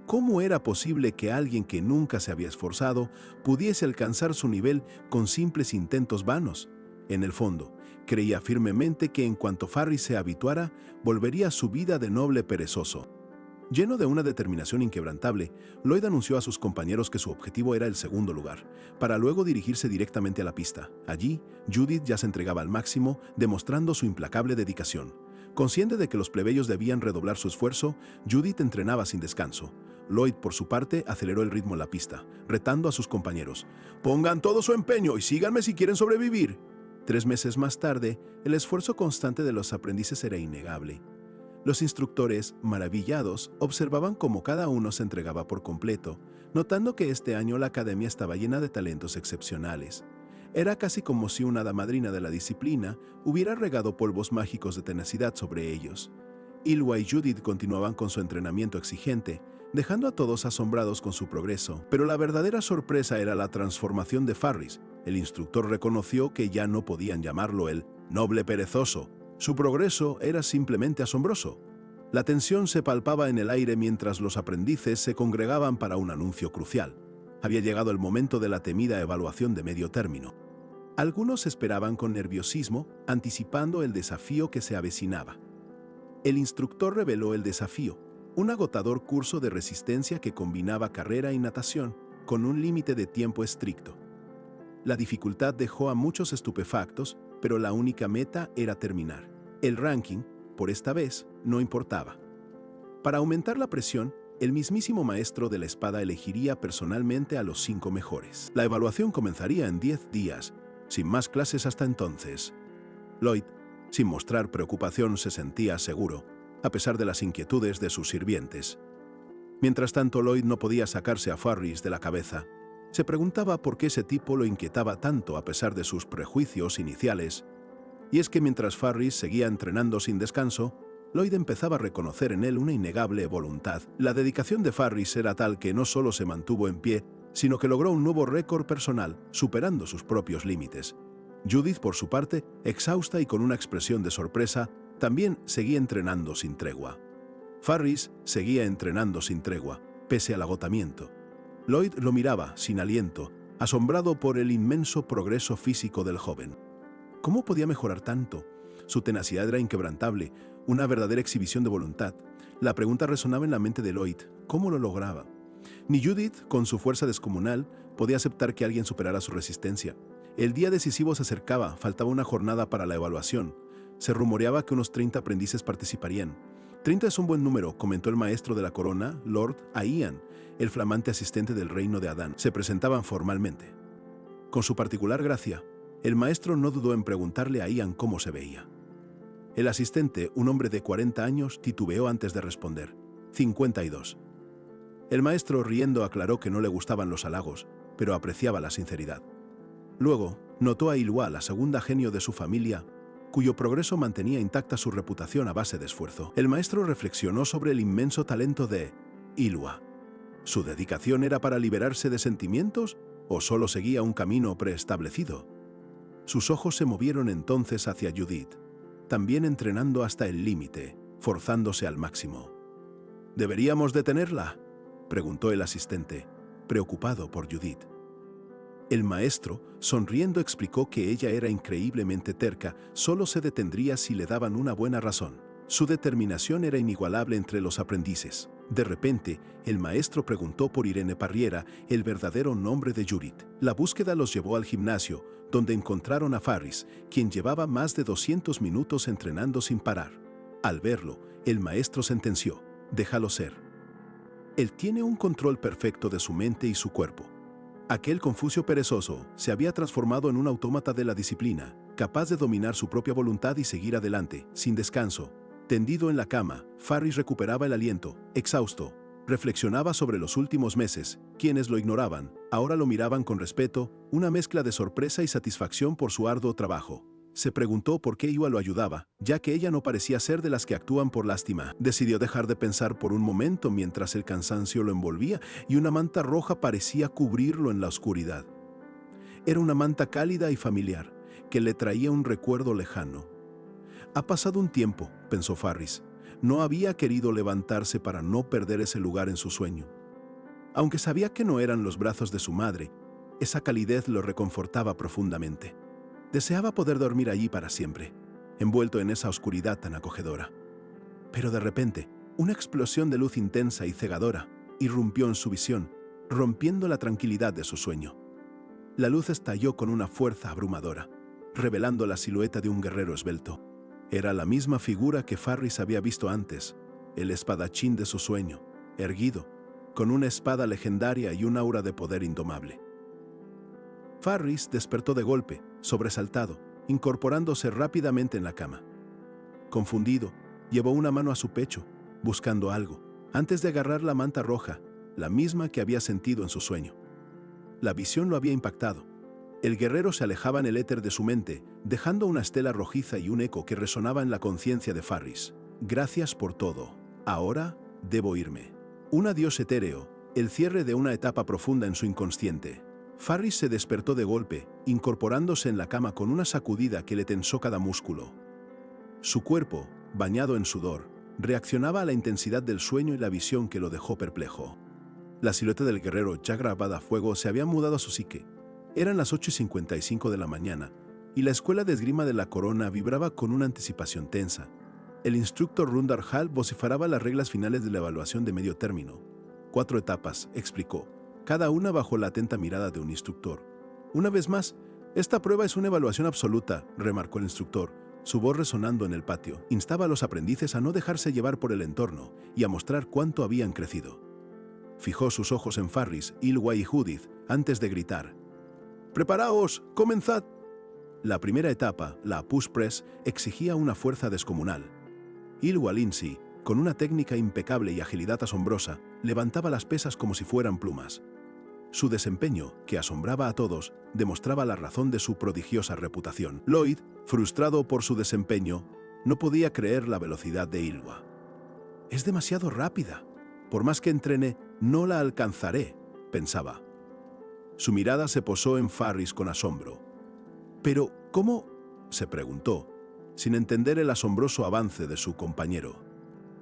Speaker 1: ¿Cómo era posible que alguien que nunca se había esforzado pudiese alcanzar su nivel con simples intentos vanos? En el fondo, creía firmemente que en cuanto Farris se habituara, volvería a su vida de noble perezoso. Lleno de una determinación inquebrantable, Lloyd anunció a sus compañeros que su objetivo era el segundo lugar, para luego dirigirse directamente a la pista. Allí, Judith ya se entregaba al máximo, demostrando su implacable dedicación. Consciente de que los plebeyos debían redoblar su esfuerzo, Judith entrenaba sin descanso. Lloyd, por su parte, aceleró el ritmo en la pista, retando a sus compañeros. «Pongan todo su empeño y síganme si quieren sobrevivir». 3 meses más tarde, el esfuerzo constante de los aprendices era innegable. Los instructores, maravillados, observaban cómo cada uno se entregaba por completo, notando que este año la academia estaba llena de talentos excepcionales. Era casi como si una hada madrina de la disciplina hubiera regado polvos mágicos de tenacidad sobre ellos. Ylwa y Judith continuaban con su entrenamiento exigente, dejando a todos asombrados con su progreso. Pero la verdadera sorpresa era la transformación de Farris. El instructor reconoció que ya no podían llamarlo el noble perezoso. Su progreso era simplemente asombroso. La tensión se palpaba en el aire mientras los aprendices se congregaban para un anuncio crucial. Había llegado el momento de la temida evaluación de medio término. Algunos esperaban con nerviosismo, anticipando el desafío que se avecinaba. El instructor reveló el desafío, un agotador curso de resistencia que combinaba carrera y natación, con un límite de tiempo estricto. La dificultad dejó a muchos estupefactos, pero la única meta era terminar. El ranking, por esta vez, no importaba. Para aumentar la presión, el mismísimo maestro de la espada elegiría personalmente a los 5 mejores. La evaluación comenzaría en 10 días, sin más clases hasta entonces. Lloyd, sin mostrar preocupación, se sentía seguro, a pesar de las inquietudes de sus sirvientes. Mientras tanto, Lloyd no podía sacarse a Farris de la cabeza. Se preguntaba por qué ese tipo lo inquietaba tanto a pesar de sus prejuicios iniciales. Y es que mientras Farris seguía entrenando sin descanso, Lloyd empezaba a reconocer en él una innegable voluntad. La dedicación de Farris era tal que no solo se mantuvo en pie, sino que logró un nuevo récord personal, superando sus propios límites. Judith, por su parte, exhausta y con una expresión de sorpresa, también seguía entrenando sin tregua. Farris seguía entrenando sin tregua, pese al agotamiento. Lloyd lo miraba, sin aliento, asombrado por el inmenso progreso físico del joven. ¿Cómo podía mejorar tanto? Su tenacidad era inquebrantable, una verdadera exhibición de voluntad. La pregunta resonaba en la mente de Lloyd: ¿cómo lo lograba? Ni Judith, con su fuerza descomunal, podía aceptar que alguien superara su resistencia. El día decisivo se acercaba, faltaba una jornada para la evaluación. Se rumoreaba que unos 30 aprendices participarían. 30 es un buen número, comentó el maestro de la corona, Lord, a Ian, el flamante asistente del reino de Adán. Se presentaban formalmente. Con su particular gracia, el maestro no dudó en preguntarle a Ian cómo se veía. El asistente, un hombre de 40 años, titubeó antes de responder: 52. El maestro, riendo, aclaró que no le gustaban los halagos, pero apreciaba la sinceridad. Luego, notó a Ylwa, la segunda genio de su familia, cuyo progreso mantenía intacta su reputación a base de esfuerzo. El maestro reflexionó sobre el inmenso talento de Ylwa. ¿Su dedicación era para liberarse de sentimientos o solo seguía un camino preestablecido? Sus ojos se movieron entonces hacia Judith, también entrenando hasta el límite, forzándose al máximo. ¿Deberíamos detenerla?, preguntó el asistente, preocupado por Judith. El maestro, sonriendo, explicó que ella era increíblemente terca, solo se detendría si le daban una buena razón. Su determinación era inigualable entre los aprendices. De repente, el maestro preguntó por Irene Parriera, el verdadero nombre de Judith. La búsqueda los llevó al gimnasio, donde encontraron a Farris, quien llevaba más de 200 minutos entrenando sin parar. Al verlo, el maestro sentenció: «Déjalo ser. Él tiene un control perfecto de su mente y su cuerpo». Aquel Confucio perezoso se había transformado en un autómata de la disciplina, capaz de dominar su propia voluntad y seguir adelante, sin descanso. Tendido en la cama, Farris recuperaba el aliento, exhausto. Reflexionaba sobre los últimos meses. Quienes lo ignoraban, ahora lo miraban con respeto, una mezcla de sorpresa y satisfacción por su arduo trabajo. Se preguntó por qué Ylwa lo ayudaba, ya que ella no parecía ser de las que actúan por lástima. Decidió dejar de pensar por un momento mientras el cansancio lo envolvía y una manta roja parecía cubrirlo en la oscuridad. Era una manta cálida y familiar, que le traía un recuerdo lejano. Ha pasado un tiempo, pensó Farris. No había querido levantarse para no perder ese lugar en su sueño. Aunque sabía que no eran los brazos de su madre, esa calidez lo reconfortaba profundamente. Deseaba poder dormir allí para siempre, envuelto en esa oscuridad tan acogedora. Pero de repente, una explosión de luz intensa y cegadora irrumpió en su visión, rompiendo la tranquilidad de su sueño. La luz estalló con una fuerza abrumadora, revelando la silueta de un guerrero esbelto. Era la misma figura que Farris había visto antes, el espadachín de su sueño, erguido, con una espada legendaria y un aura de poder indomable. Farris despertó de golpe, sobresaltado, incorporándose rápidamente en la cama. Confundido, llevó una mano a su pecho, buscando algo, antes de agarrar la manta roja, la misma que había sentido en su sueño. La visión lo había impactado. El guerrero se alejaba en el éter de su mente, dejando una estela rojiza y un eco que resonaba en la conciencia de Farris. «Gracias por todo. Ahora debo irme». Un adiós etéreo, el cierre de una etapa profunda en su inconsciente. Farris se despertó de golpe, incorporándose en la cama con una sacudida que le tensó cada músculo. Su cuerpo, bañado en sudor, reaccionaba a la intensidad del sueño y la visión que lo dejó perplejo. La silueta del guerrero, ya grabada a fuego, se había mudado a su psique. Eran las 8:55 de la mañana, y la escuela de esgrima de la Corona vibraba con una anticipación tensa. El instructor Rundar Hall vociferaba las reglas finales de la evaluación de medio término. 4 etapas, explicó, cada una bajo la atenta mirada de un instructor. Una vez más, esta prueba es una evaluación absoluta, remarcó el instructor, su voz resonando en el patio. Instaba a los aprendices a no dejarse llevar por el entorno y a mostrar cuánto habían crecido. Fijó sus ojos en Farris, Ylwa y Judith antes de gritar: «¡Preparaos! ¡Comenzad!». La primera etapa, la push press, exigía una fuerza descomunal. Ylwa Lindsay, con una técnica impecable y agilidad asombrosa, levantaba las pesas como si fueran plumas. Su desempeño, que asombraba a todos, demostraba la razón de su prodigiosa reputación. Lloyd, frustrado por su desempeño, no podía creer la velocidad de Ylwa. «Es demasiado rápida. Por más que entrene, no la alcanzaré», pensaba. Su mirada se posó en Farris con asombro. «¿Pero cómo?», se preguntó, sin entender el asombroso avance de su compañero.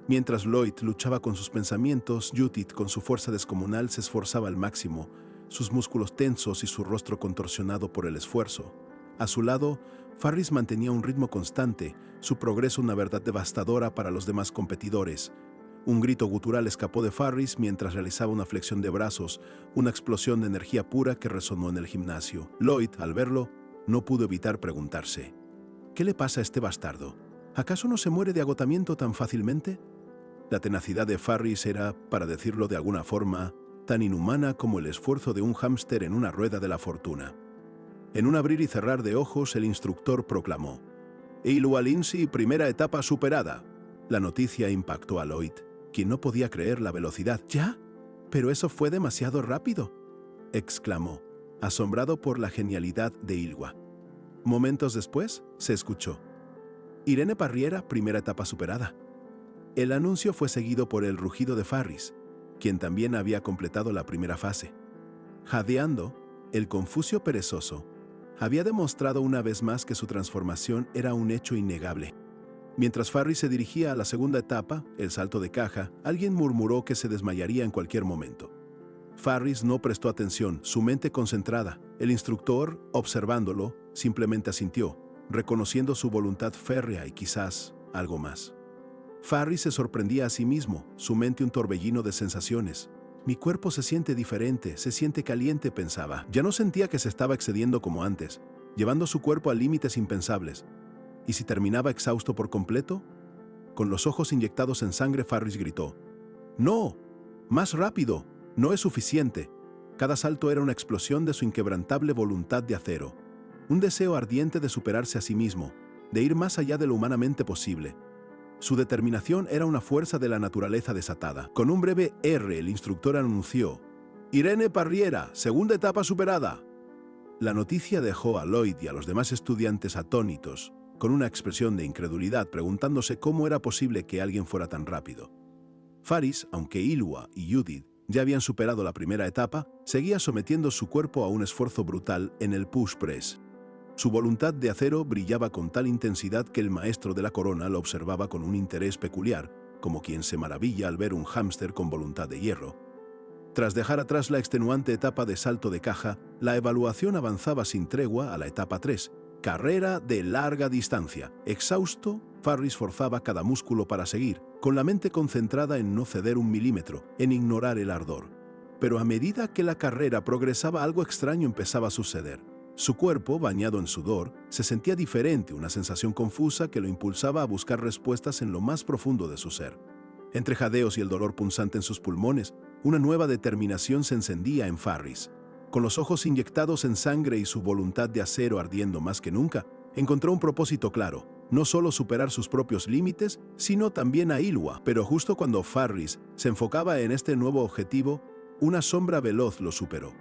Speaker 1: Mientras Lloyd luchaba con sus pensamientos, Judith, con su fuerza descomunal, se esforzaba al máximo, sus músculos tensos y su rostro contorsionado por el esfuerzo. A su lado, Farris mantenía un ritmo constante, su progreso una verdad devastadora para los demás competidores. Un grito gutural escapó de Farris mientras realizaba una flexión de brazos, una explosión de energía pura que resonó en el gimnasio. Lloyd, al verlo, no pudo evitar preguntarse: «¿Qué le pasa a este bastardo? ¿Acaso no se muere de agotamiento tan fácilmente?». La tenacidad de Farris era, para decirlo de alguna forma, tan inhumana como el esfuerzo de un hámster en una rueda de la fortuna. En un abrir y cerrar de ojos, el instructor proclamó: «Ylwa Lindsay, primera etapa superada». La noticia impactó a Lloyd, quien no podía creer la velocidad. «¿Ya? Pero eso fue demasiado rápido», exclamó, asombrado por la genialidad de Ylwa. Momentos después, se escuchó: Irene Parriera, primera etapa superada. El anuncio fue seguido por el rugido de Farris, quien también había completado la primera fase. Jadeando, el Confucio perezoso había demostrado una vez más que su transformación era un hecho innegable. Mientras Farris se dirigía a la segunda etapa, el salto de caja, alguien murmuró que se desmayaría en cualquier momento. Farris no prestó atención, su mente concentrada. El instructor, observándolo, simplemente asintió, reconociendo su voluntad férrea y quizás algo más. Farris se sorprendía a sí mismo, su mente un torbellino de sensaciones. Mi cuerpo se siente diferente, se siente caliente, pensaba. Ya no sentía que se estaba excediendo como antes, llevando su cuerpo a límites impensables. ¿Y si terminaba exhausto por completo? Con los ojos inyectados en sangre, Farris gritó: ¡No! ¡Más rápido! No es suficiente. Cada salto era una explosión de su inquebrantable voluntad de acero. Un deseo ardiente de superarse a sí mismo, de ir más allá de lo humanamente posible. Su determinación era una fuerza de la naturaleza desatada. Con un breve R, el instructor anunció: Irene Parriera, segunda etapa superada. La noticia dejó a Lloyd y a los demás estudiantes atónitos, con una expresión de incredulidad, preguntándose cómo era posible que alguien fuera tan rápido. Farris, aunque Ylwa y Judith ya habían superado la primera etapa, seguía sometiendo su cuerpo a un esfuerzo brutal en el push press. Su voluntad de acero brillaba con tal intensidad que el maestro de la corona lo observaba con un interés peculiar, como quien se maravilla al ver un hámster con voluntad de hierro. Tras dejar atrás la extenuante etapa de salto de caja, la evaluación avanzaba sin tregua a la etapa 3, carrera de larga distancia. Exhausto, Farris forzaba cada músculo para seguir, con la mente concentrada en no ceder un milímetro, en ignorar el ardor. Pero a medida que la carrera progresaba, algo extraño empezaba a suceder. Su cuerpo, bañado en sudor, se sentía diferente, una sensación confusa que lo impulsaba a buscar respuestas en lo más profundo de su ser. Entre jadeos y el dolor punzante en sus pulmones, una nueva determinación se encendía en Farris. Con los ojos inyectados en sangre y su voluntad de acero ardiendo más que nunca, encontró un propósito claro: no solo superar sus propios límites, sino también a Ylwa. Pero justo cuando Farris se enfocaba en este nuevo objetivo, una sombra veloz lo superó.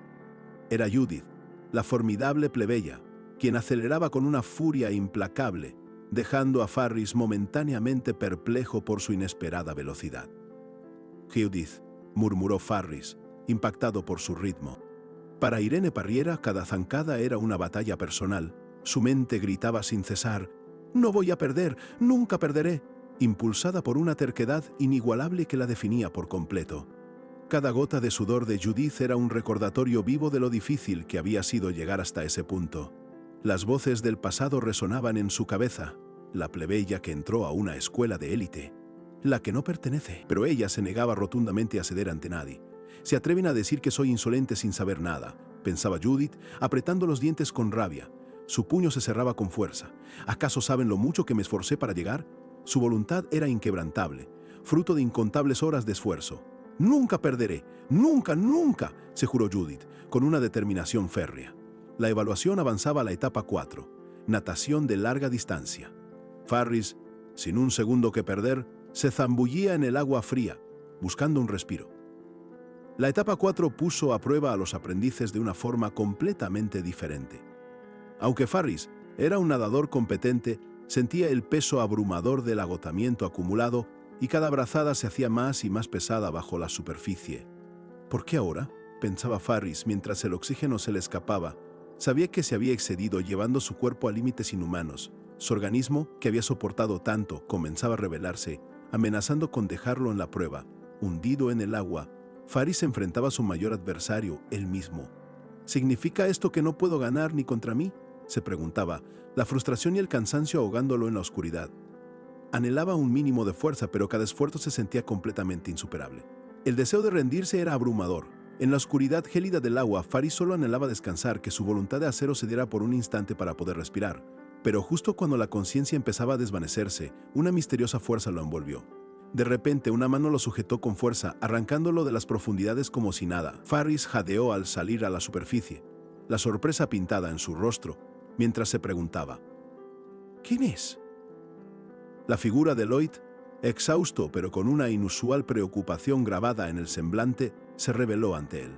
Speaker 1: Era Judith, la formidable plebeya, quien aceleraba con una furia implacable, dejando a Farris momentáneamente perplejo por su inesperada velocidad. Judith, murmuró Farris, impactado por su ritmo. Para Irene Parriera, cada zancada era una batalla personal. Su mente gritaba sin cesar: «No voy a perder, nunca perderé», impulsada por una terquedad inigualable que la definía por completo. Cada gota de sudor de Judith era un recordatorio vivo de lo difícil que había sido llegar hasta ese punto. Las voces del pasado resonaban en su cabeza: la plebeya que entró a una escuela de élite, la que no pertenece. Pero ella se negaba rotundamente a ceder ante nadie. «Se atreven a decir que soy insolente sin saber nada», pensaba Judith, apretando los dientes con rabia. Su puño se cerraba con fuerza. ¿Acaso saben lo mucho que me esforcé para llegar? Su voluntad era inquebrantable, fruto de incontables horas de esfuerzo. «Nunca perderé, nunca, nunca», se juró Judith, con una determinación férrea. La evaluación avanzaba a la etapa 4, natación de larga distancia. Farris, sin un segundo que perder, se zambullía en el agua fría, buscando un respiro. La etapa 4 puso a prueba a los aprendices de una forma completamente diferente. Aunque Farris era un nadador competente, sentía el peso abrumador del agotamiento acumulado y cada brazada se hacía más y más pesada bajo la superficie. ¿Por qué ahora?, pensaba Farris mientras el oxígeno se le escapaba. Sabía que se había excedido, llevando su cuerpo a límites inhumanos. Su organismo, que había soportado tanto, comenzaba a rebelarse, amenazando con dejarlo en la prueba. Hundido en el agua, Farris enfrentaba a su mayor adversario, él mismo. ¿Significa esto que no puedo ganar ni contra mí?, se preguntaba, la frustración y el cansancio ahogándolo en la oscuridad. Anhelaba un mínimo de fuerza, pero cada esfuerzo se sentía completamente insuperable. El deseo de rendirse era abrumador. En la oscuridad gélida del agua, Farris solo anhelaba descansar, que su voluntad de acero cediera por un instante para poder respirar. Pero justo cuando la conciencia empezaba a desvanecerse, una misteriosa fuerza lo envolvió. De repente, una mano lo sujetó con fuerza, arrancándolo de las profundidades como si nada. Farris jadeó al salir a la superficie, la sorpresa pintada en su rostro, mientras se preguntaba: ¿quién es? La figura de Lloyd, exhausto pero con una inusual preocupación grabada en el semblante, se reveló ante él.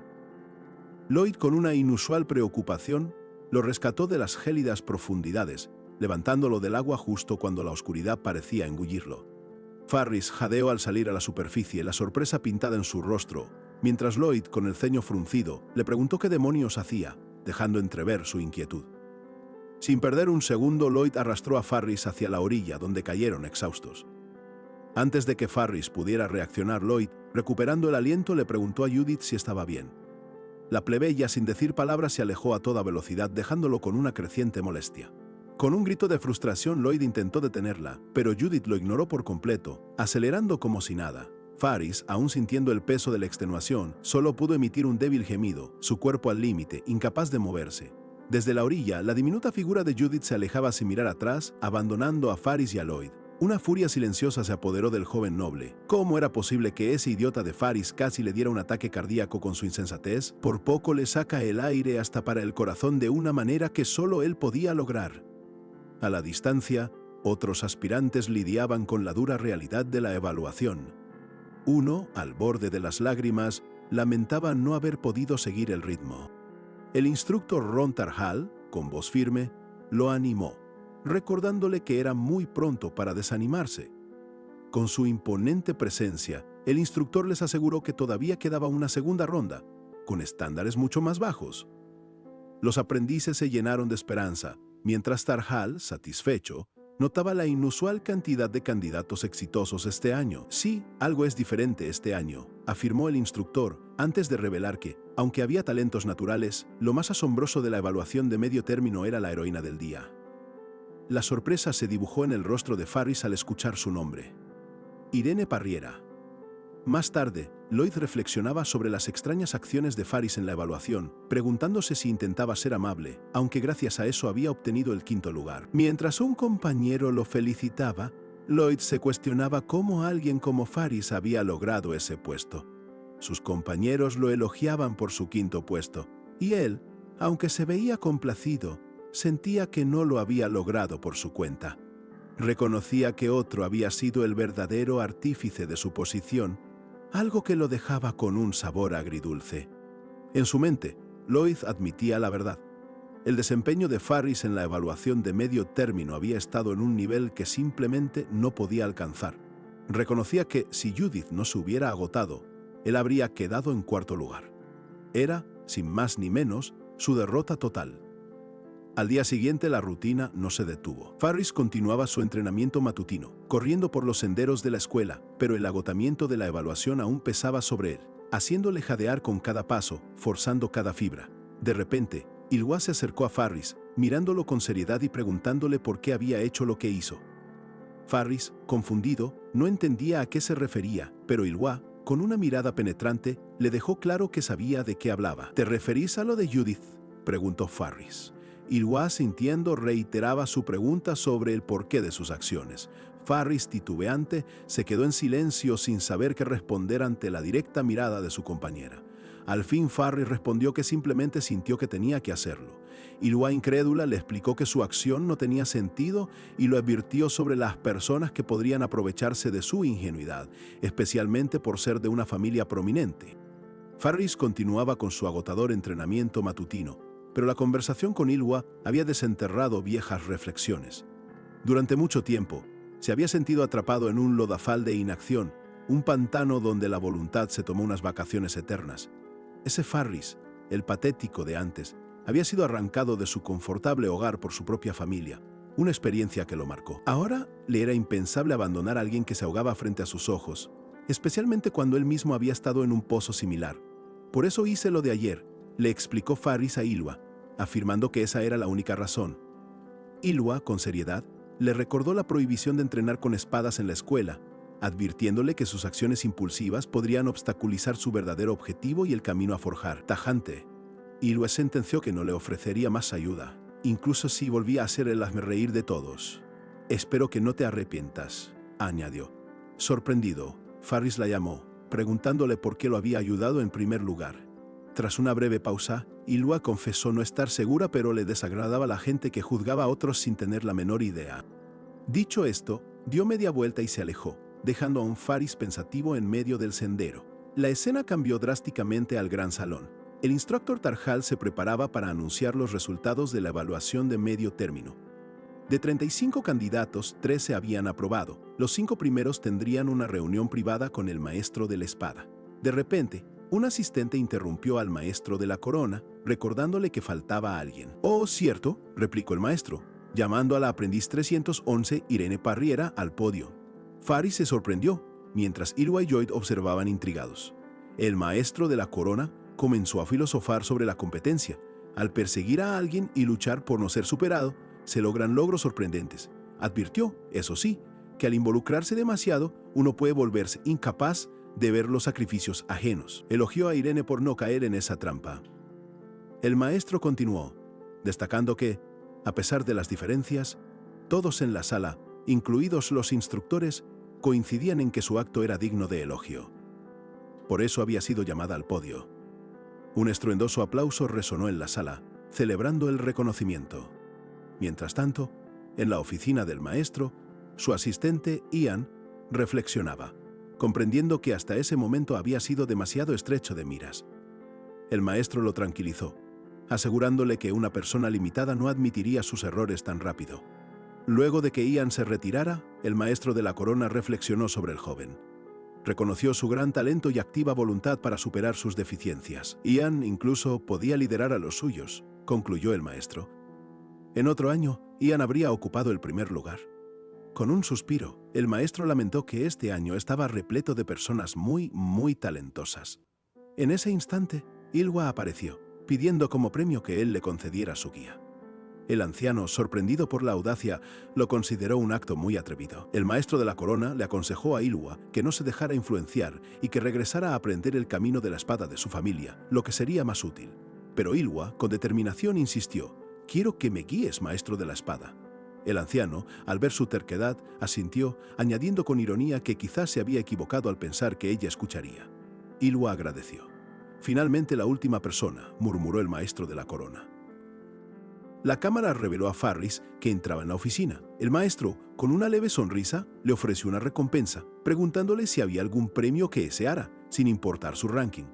Speaker 1: Lloyd, con una inusual preocupación, lo rescató de las gélidas profundidades, levantándolo del agua justo cuando la oscuridad parecía engullirlo. Farris jadeó al salir a la superficie, la sorpresa pintada en su rostro, mientras Lloyd, con el ceño fruncido, le preguntó qué demonios hacía, dejando entrever su inquietud. Sin perder un segundo, Lloyd arrastró a Farris hacia la orilla, donde cayeron exhaustos. Antes de que Farris pudiera reaccionar, Lloyd, recuperando el aliento, le preguntó a Judith si estaba bien. La plebeya, sin decir palabras, se alejó a toda velocidad, dejándolo con una creciente molestia. Con un grito de frustración, Lloyd intentó detenerla, pero Judith lo ignoró por completo, acelerando como si nada. Farris, aún sintiendo el peso de la extenuación, solo pudo emitir un débil gemido, su cuerpo al límite, incapaz de moverse. Desde la orilla, la diminuta figura de Judith se alejaba sin mirar atrás, abandonando a Farris y a Lloyd. Una furia silenciosa se apoderó del joven noble. ¿Cómo era posible que ese idiota de Farris casi le diera un ataque cardíaco con su insensatez? Por poco le saca el aire hasta para el corazón de una manera que solo él podía lograr. A la distancia, otros aspirantes lidiaban con la dura realidad de la evaluación. Uno, al borde de las lágrimas, lamentaba no haber podido seguir el ritmo. El instructor Ron Tarhal, con voz firme, lo animó, recordándole que era muy pronto para desanimarse. Con su imponente presencia, el instructor les aseguró que todavía quedaba una segunda ronda, con estándares mucho más bajos. Los aprendices se llenaron de esperanza, mientras Tarhal, satisfecho, notaba la inusual cantidad de candidatos exitosos este año. Sí, algo es diferente este año, afirmó el instructor, antes de revelar que, aunque había talentos naturales, lo más asombroso de la evaluación de medio término era la heroína del día. La sorpresa se dibujó en el rostro de Farris al escuchar su nombre. Irene Parriera. Más tarde, Lloyd reflexionaba sobre las extrañas acciones de Farris en la evaluación, preguntándose si intentaba ser amable, aunque gracias a eso había obtenido el quinto lugar. Mientras un compañero lo felicitaba, Lloyd se cuestionaba cómo alguien como Farris había logrado ese puesto. Sus compañeros lo elogiaban por su quinto puesto, y él, aunque se veía complacido, sentía que no lo había logrado por su cuenta. Reconocía que otro había sido el verdadero artífice de su posición, algo que lo dejaba con un sabor agridulce. En su mente, Lloyd admitía la verdad. El desempeño de Farris en la evaluación de medio término había estado en un nivel que simplemente no podía alcanzar. Reconocía que, si Judith no se hubiera agotado, él habría quedado en cuarto lugar. Era, sin más ni menos, su derrota total. Al día siguiente la rutina no se detuvo. Farris continuaba su entrenamiento matutino, corriendo por los senderos de la escuela, pero el agotamiento de la evaluación aún pesaba sobre él, haciéndole jadear con cada paso, forzando cada fibra. De repente, Ilwa se acercó a Farris, mirándolo con seriedad y preguntándole por qué había hecho lo que hizo. Farris, confundido, no entendía a qué se refería, pero Ilwa, con una mirada penetrante, le dejó claro que sabía de qué hablaba. ¿Te referís a lo de Judith?, preguntó Farris. Ilwa, sintiendo, reiteraba su pregunta sobre el porqué de sus acciones. Farris, titubeante, se quedó en silencio sin saber qué responder ante la directa mirada de su compañera. Al fin Farris respondió que simplemente sintió que tenía que hacerlo. Ilwa, incrédula, le explicó que su acción no tenía sentido y lo advirtió sobre las personas que podrían aprovecharse de su ingenuidad, especialmente por ser de una familia prominente. Farris continuaba con su agotador entrenamiento matutino, pero la conversación con Ilwa había desenterrado viejas reflexiones. Durante mucho tiempo, se había sentido atrapado en un lodazal de inacción, un pantano donde la voluntad se tomó unas vacaciones eternas. Ese Farris, el patético de antes, había sido arrancado de su confortable hogar por su propia familia, una experiencia que lo marcó. Ahora le era impensable abandonar a alguien que se ahogaba frente a sus ojos, especialmente cuando él mismo había estado en un pozo similar. Por eso hice lo de ayer, le explicó Farris a Ilwa, afirmando que esa era la única razón. Ilwa, con seriedad, le recordó la prohibición de entrenar con espadas en la escuela, advirtiéndole que sus acciones impulsivas podrían obstaculizar su verdadero objetivo y el camino a forjar. Tajante, Ilwa sentenció que no le ofrecería más ayuda, incluso si volvía a ser el hazmerreír de todos. «Espero que no te arrepientas», añadió. Sorprendido, Farris la llamó, preguntándole por qué lo había ayudado en primer lugar. Tras una breve pausa, Ilwa confesó no estar segura, pero le desagradaba la gente que juzgaba a otros sin tener la menor idea. Dicho esto, dio media vuelta y se alejó, dejando a un Farris pensativo en medio del sendero. La escena cambió drásticamente al gran salón. El instructor Tarhal se preparaba para anunciar los resultados de la evaluación de medio término. De 35 candidatos, 13 habían aprobado. Los 5 primeros tendrían una reunión privada con el maestro de la espada. De repente, un asistente interrumpió al maestro de la corona, recordándole que faltaba alguien. «Oh, cierto», replicó el maestro, llamando a la aprendiz 311 Irene Parriera al podio. Farris se sorprendió, mientras Ylwa y Lloyd observaban intrigados. El maestro de la corona comenzó a filosofar sobre la competencia. Al perseguir a alguien y luchar por no ser superado, se logran logros sorprendentes. Advirtió, eso sí, que al involucrarse demasiado, uno puede volverse incapaz de ver los sacrificios ajenos. Elogió a Irene por no caer en esa trampa. El maestro continuó, destacando que, a pesar de las diferencias, todos en la sala, incluidos los instructores, coincidían en que su acto era digno de elogio. Por eso había sido llamada al podio. Un estruendoso aplauso resonó en la sala, celebrando el reconocimiento. Mientras tanto, en la oficina del maestro, su asistente, Ian, reflexionaba, comprendiendo que hasta ese momento había sido demasiado estrecho de miras. El maestro lo tranquilizó, asegurándole que una persona limitada no admitiría sus errores tan rápido. Luego de que Ian se retirara, el maestro de la corona reflexionó sobre el joven. Reconoció su gran talento y activa voluntad para superar sus deficiencias. Ian incluso podía liderar a los suyos, concluyó el maestro. En otro año, Ian habría ocupado el primer lugar. Con un suspiro, el maestro lamentó que este año estaba repleto de personas muy talentosas. En ese instante, Ylwa apareció, pidiendo como premio que él le concediera su guía. El anciano, sorprendido por la audacia, lo consideró un acto muy atrevido. El maestro de la corona le aconsejó a Ylwa que no se dejara influenciar y que regresara a aprender el camino de la espada de su familia, lo que sería más útil. Pero Ylwa, con determinación, insistió: «Quiero que me guíes, maestro de la espada». El anciano, al ver su terquedad, asintió, añadiendo con ironía que quizás se había equivocado al pensar que ella escucharía. Ylwa agradeció. «Finalmente la última persona», murmuró el maestro de la corona. La cámara reveló a Farris que entraba en la oficina. El maestro, con una leve sonrisa, le ofreció una recompensa, preguntándole si había algún premio que deseara, sin importar su ranking.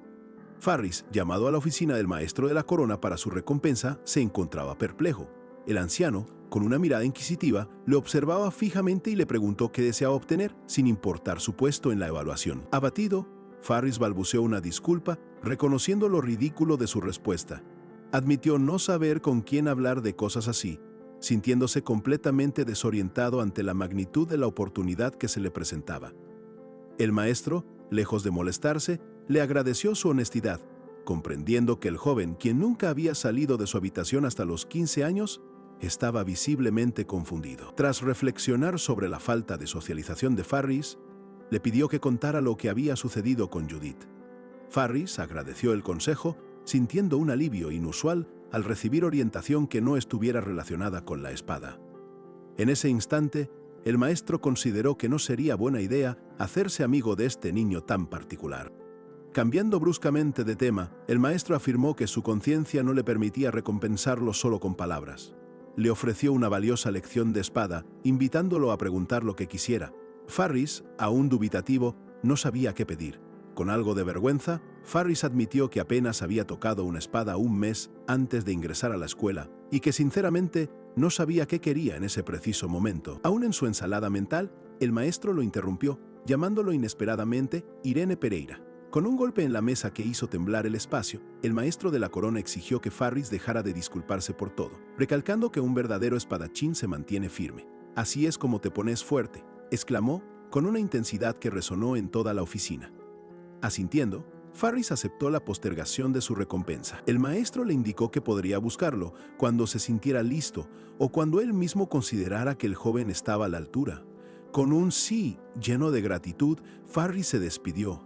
Speaker 1: Farris, llamado a la oficina del maestro de la corona para su recompensa, se encontraba perplejo. El anciano, con una mirada inquisitiva, le observaba fijamente y le preguntó qué deseaba obtener, sin importar su puesto en la evaluación. Abatido, Farris balbuceó una disculpa, reconociendo lo ridículo de su respuesta. Admitió no saber con quién hablar de cosas así, sintiéndose completamente desorientado ante la magnitud de la oportunidad que se le presentaba. El maestro, lejos de molestarse, le agradeció su honestidad, comprendiendo que el joven, quien nunca había salido de su habitación hasta los 15 años, estaba visiblemente confundido. Tras reflexionar sobre la falta de socialización de Farris, le pidió que contara lo que había sucedido con Judith. Farris agradeció el consejo, sintiendo un alivio inusual al recibir orientación que no estuviera relacionada con la espada. En ese instante, el maestro consideró que no sería buena idea hacerse amigo de este niño tan particular. Cambiando bruscamente de tema, el maestro afirmó que su conciencia no le permitía recompensarlo solo con palabras. Le ofreció una valiosa lección de espada, invitándolo a preguntar lo que quisiera. Farris, aún dubitativo, no sabía qué pedir. Con algo de vergüenza, Farris admitió que apenas había tocado una espada un mes antes de ingresar a la escuela y que sinceramente no sabía qué quería en ese preciso momento. Aún en su ensalada mental, el maestro lo interrumpió, llamándolo inesperadamente Irene Pereira. Con un golpe en la mesa que hizo temblar el espacio, el maestro de la corona exigió que Farris dejara de disculparse por todo, recalcando que un verdadero espadachín se mantiene firme. «Así es como te pones fuerte», exclamó con una intensidad que resonó en toda la oficina. Asintiendo, Farris aceptó la postergación de su recompensa. El maestro le indicó que podría buscarlo cuando se sintiera listo o cuando él mismo considerara que el joven estaba a la altura. Con un sí lleno de gratitud, Farris se despidió.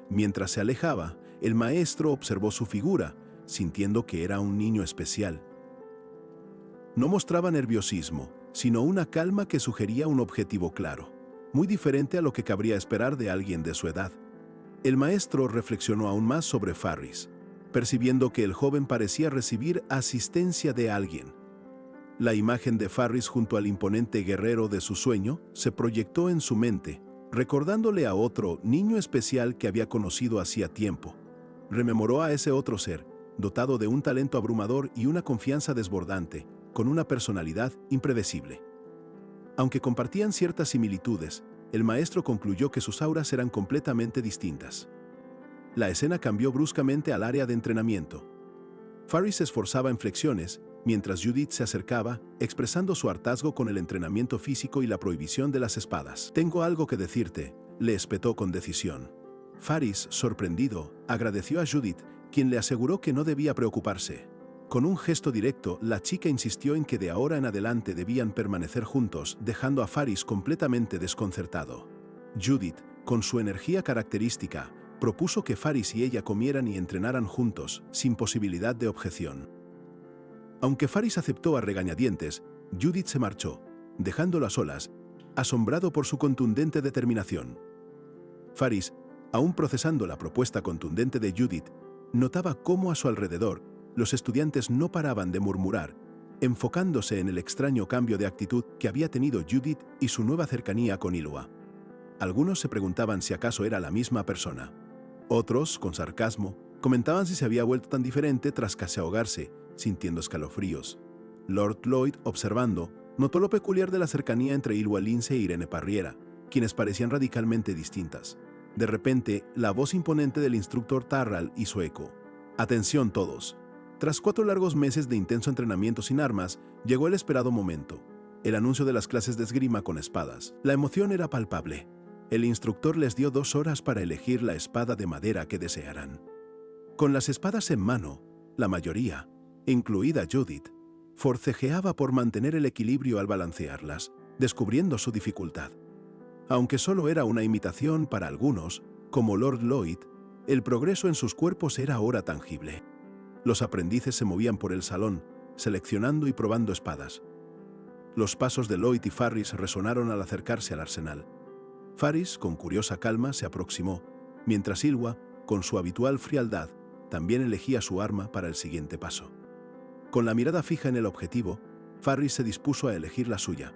Speaker 1: Mientras se alejaba, el maestro observó su figura, sintiendo que era un niño especial. No mostraba nerviosismo, sino una calma que sugería un objetivo claro, muy diferente a lo que cabría esperar de alguien de su edad. El maestro reflexionó aún más sobre Farris, percibiendo que el joven parecía recibir asistencia de alguien. La imagen de Farris junto al imponente guerrero de su sueño se proyectó en su mente, recordándole a otro niño especial que había conocido hacía tiempo. Rememoró a ese otro ser, dotado de un talento abrumador y una confianza desbordante, con una personalidad impredecible. Aunque compartían ciertas similitudes, el maestro concluyó que sus auras eran completamente distintas. La escena cambió bruscamente al área de entrenamiento. Faris se esforzaba en flexiones, mientras Judith se acercaba, expresando su hartazgo con el entrenamiento físico y la prohibición de las espadas. «Tengo algo que decirte», le espetó con decisión. Faris, sorprendido, agradeció a Judith, quien le aseguró que no debía preocuparse. Con un gesto directo, la chica insistió en que de ahora en adelante debían permanecer juntos, dejando a Faris completamente desconcertado. Judith, con su energía característica, propuso que Faris y ella comieran y entrenaran juntos, sin posibilidad de objeción. Aunque Faris aceptó a regañadientes, Judith se marchó, dejándolo a solas, asombrado por su contundente determinación. Faris, aún procesando la propuesta contundente de Judith, notaba cómo a su alrededor los estudiantes no paraban de murmurar, enfocándose en el extraño cambio de actitud que había tenido Judith y su nueva cercanía con Ylva. Algunos se preguntaban si acaso era la misma persona. Otros, con sarcasmo, comentaban si se había vuelto tan diferente tras casi ahogarse, sintiendo escalofríos. Lord Lloyd, observando, notó lo peculiar de la cercanía entre Ylva Lince e Irene Parriera, quienes parecían radicalmente distintas. De repente, la voz imponente del instructor Tarral hizo eco. «Atención todos». Tras 4 largos meses de intenso entrenamiento sin armas, llegó el esperado momento. El anuncio de las clases de esgrima con espadas. La emoción era palpable. El instructor les dio 2 horas para elegir la espada de madera que desearan. Con las espadas en mano, la mayoría, incluida Judith, forcejeaba por mantener el equilibrio al balancearlas, descubriendo su dificultad. Aunque solo era una imitación para algunos, como Lord Lloyd, el progreso en sus cuerpos era ahora tangible. Los aprendices se movían por el salón, seleccionando y probando espadas. Los pasos de Lloyd y Faris resonaron al acercarse al arsenal. Faris, con curiosa calma, se aproximó, mientras Ylva, con su habitual frialdad, también elegía su arma para el siguiente paso. Con la mirada fija en el objetivo, Faris se dispuso a elegir la suya.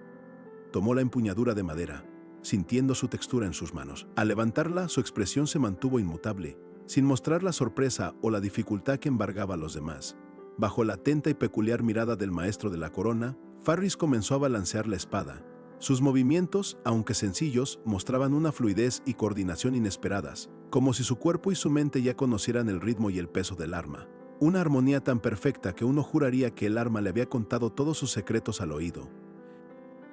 Speaker 1: Tomó la empuñadura de madera, sintiendo su textura en sus manos. Al levantarla, su expresión se mantuvo inmutable, sin mostrar la sorpresa o la dificultad que embargaba a los demás. Bajo la atenta y peculiar mirada del maestro de la corona, Faris comenzó a balancear la espada. Sus movimientos, aunque sencillos, mostraban una fluidez y coordinación inesperadas, como si su cuerpo y su mente ya conocieran el ritmo y el peso del arma. Una armonía tan perfecta que uno juraría que el arma le había contado todos sus secretos al oído.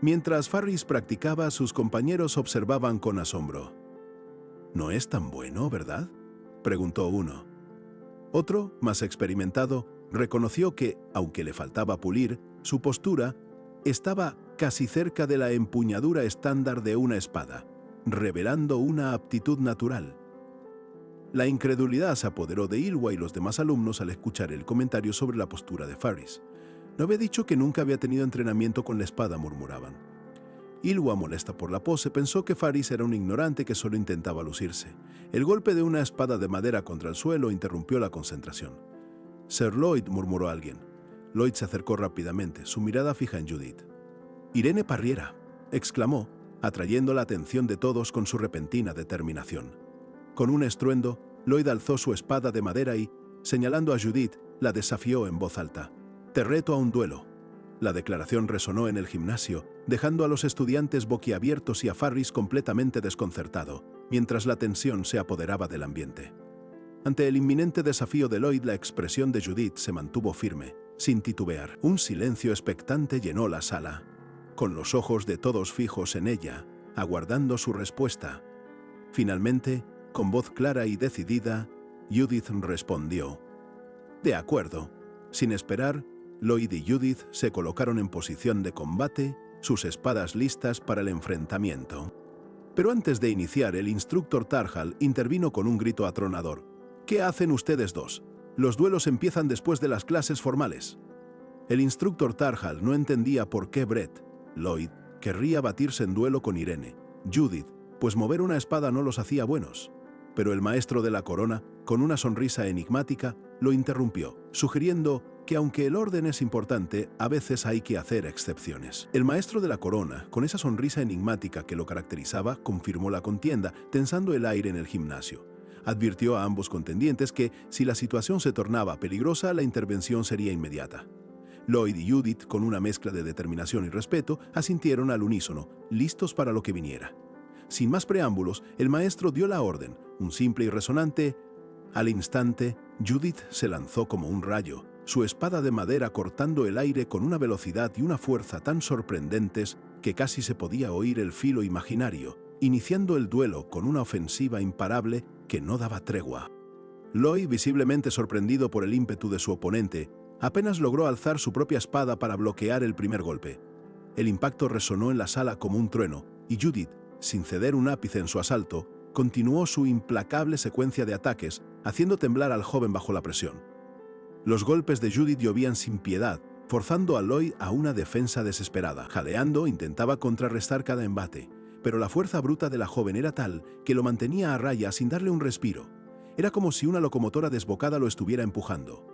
Speaker 1: Mientras Faris practicaba, sus compañeros observaban con asombro. «¿No es tan bueno, verdad?», preguntó uno. Otro, más experimentado, reconoció que, aunque le faltaba pulir, su postura estaba casi cerca de la empuñadura estándar de una espada, revelando una aptitud natural. La incredulidad se apoderó de Ylva y los demás alumnos al escuchar el comentario sobre la postura de Faris. «No había dicho que nunca había tenido entrenamiento con la espada», murmuraban. Ylva, molesta por la pose, pensó que Faris era un ignorante que solo intentaba lucirse. El golpe de una espada de madera contra el suelo interrumpió la concentración. «Sir Lloyd», murmuró alguien. Lloyd se acercó rápidamente, su mirada fija en Judith. «Irene Parriera», exclamó, atrayendo la atención de todos con su repentina determinación. Con un estruendo, Lloyd alzó su espada de madera y, señalando a Judith, la desafió en voz alta. «Te reto a un duelo». La declaración resonó en el gimnasio, dejando a los estudiantes boquiabiertos y a Faris completamente desconcertado, mientras la tensión se apoderaba del ambiente. Ante el inminente desafío de Lloyd, la expresión de Judith se mantuvo firme, sin titubear. Un silencio expectante llenó la sala, con los ojos de todos fijos en ella, aguardando su respuesta. Finalmente, con voz clara y decidida, Judith respondió. «De acuerdo». Sin esperar, Lloyd y Judith se colocaron en posición de combate, sus espadas listas para el enfrentamiento. Pero antes de iniciar, el instructor Tarhal intervino con un grito atronador. «¿Qué hacen ustedes dos? Los duelos empiezan después de las clases formales». El instructor Tarhal no entendía por qué Brett, Lloyd, querría batirse en duelo con Irene, Judith, pues mover una espada no los hacía buenos. Pero el maestro de la corona, con una sonrisa enigmática, lo interrumpió, sugiriendo que aunque el orden es importante, a veces hay que hacer excepciones. El maestro de la corona, con esa sonrisa enigmática que lo caracterizaba, confirmó la contienda, tensando el aire en el gimnasio. Advirtió a ambos contendientes que, si la situación se tornaba peligrosa, la intervención sería inmediata. Lloyd y Judith, con una mezcla de determinación y respeto, asintieron al unísono, listos para lo que viniera. Sin más preámbulos, el maestro dio la orden, un simple y resonante. Al instante, Judith se lanzó como un rayo, su espada de madera cortando el aire con una velocidad y una fuerza tan sorprendentes que casi se podía oír el filo imaginario, iniciando el duelo con una ofensiva imparable que no daba tregua. Lloyd, visiblemente sorprendido por el ímpetu de su oponente, apenas logró alzar su propia espada para bloquear el primer golpe. El impacto resonó en la sala como un trueno, y Judith, sin ceder un ápice en su asalto, continuó su implacable secuencia de ataques, haciendo temblar al joven bajo la presión. Los golpes de Judith llovían sin piedad, forzando a Lloyd a una defensa desesperada. Jadeando, intentaba contrarrestar cada embate, pero la fuerza bruta de la joven era tal que lo mantenía a raya sin darle un respiro. Era como si una locomotora desbocada lo estuviera empujando.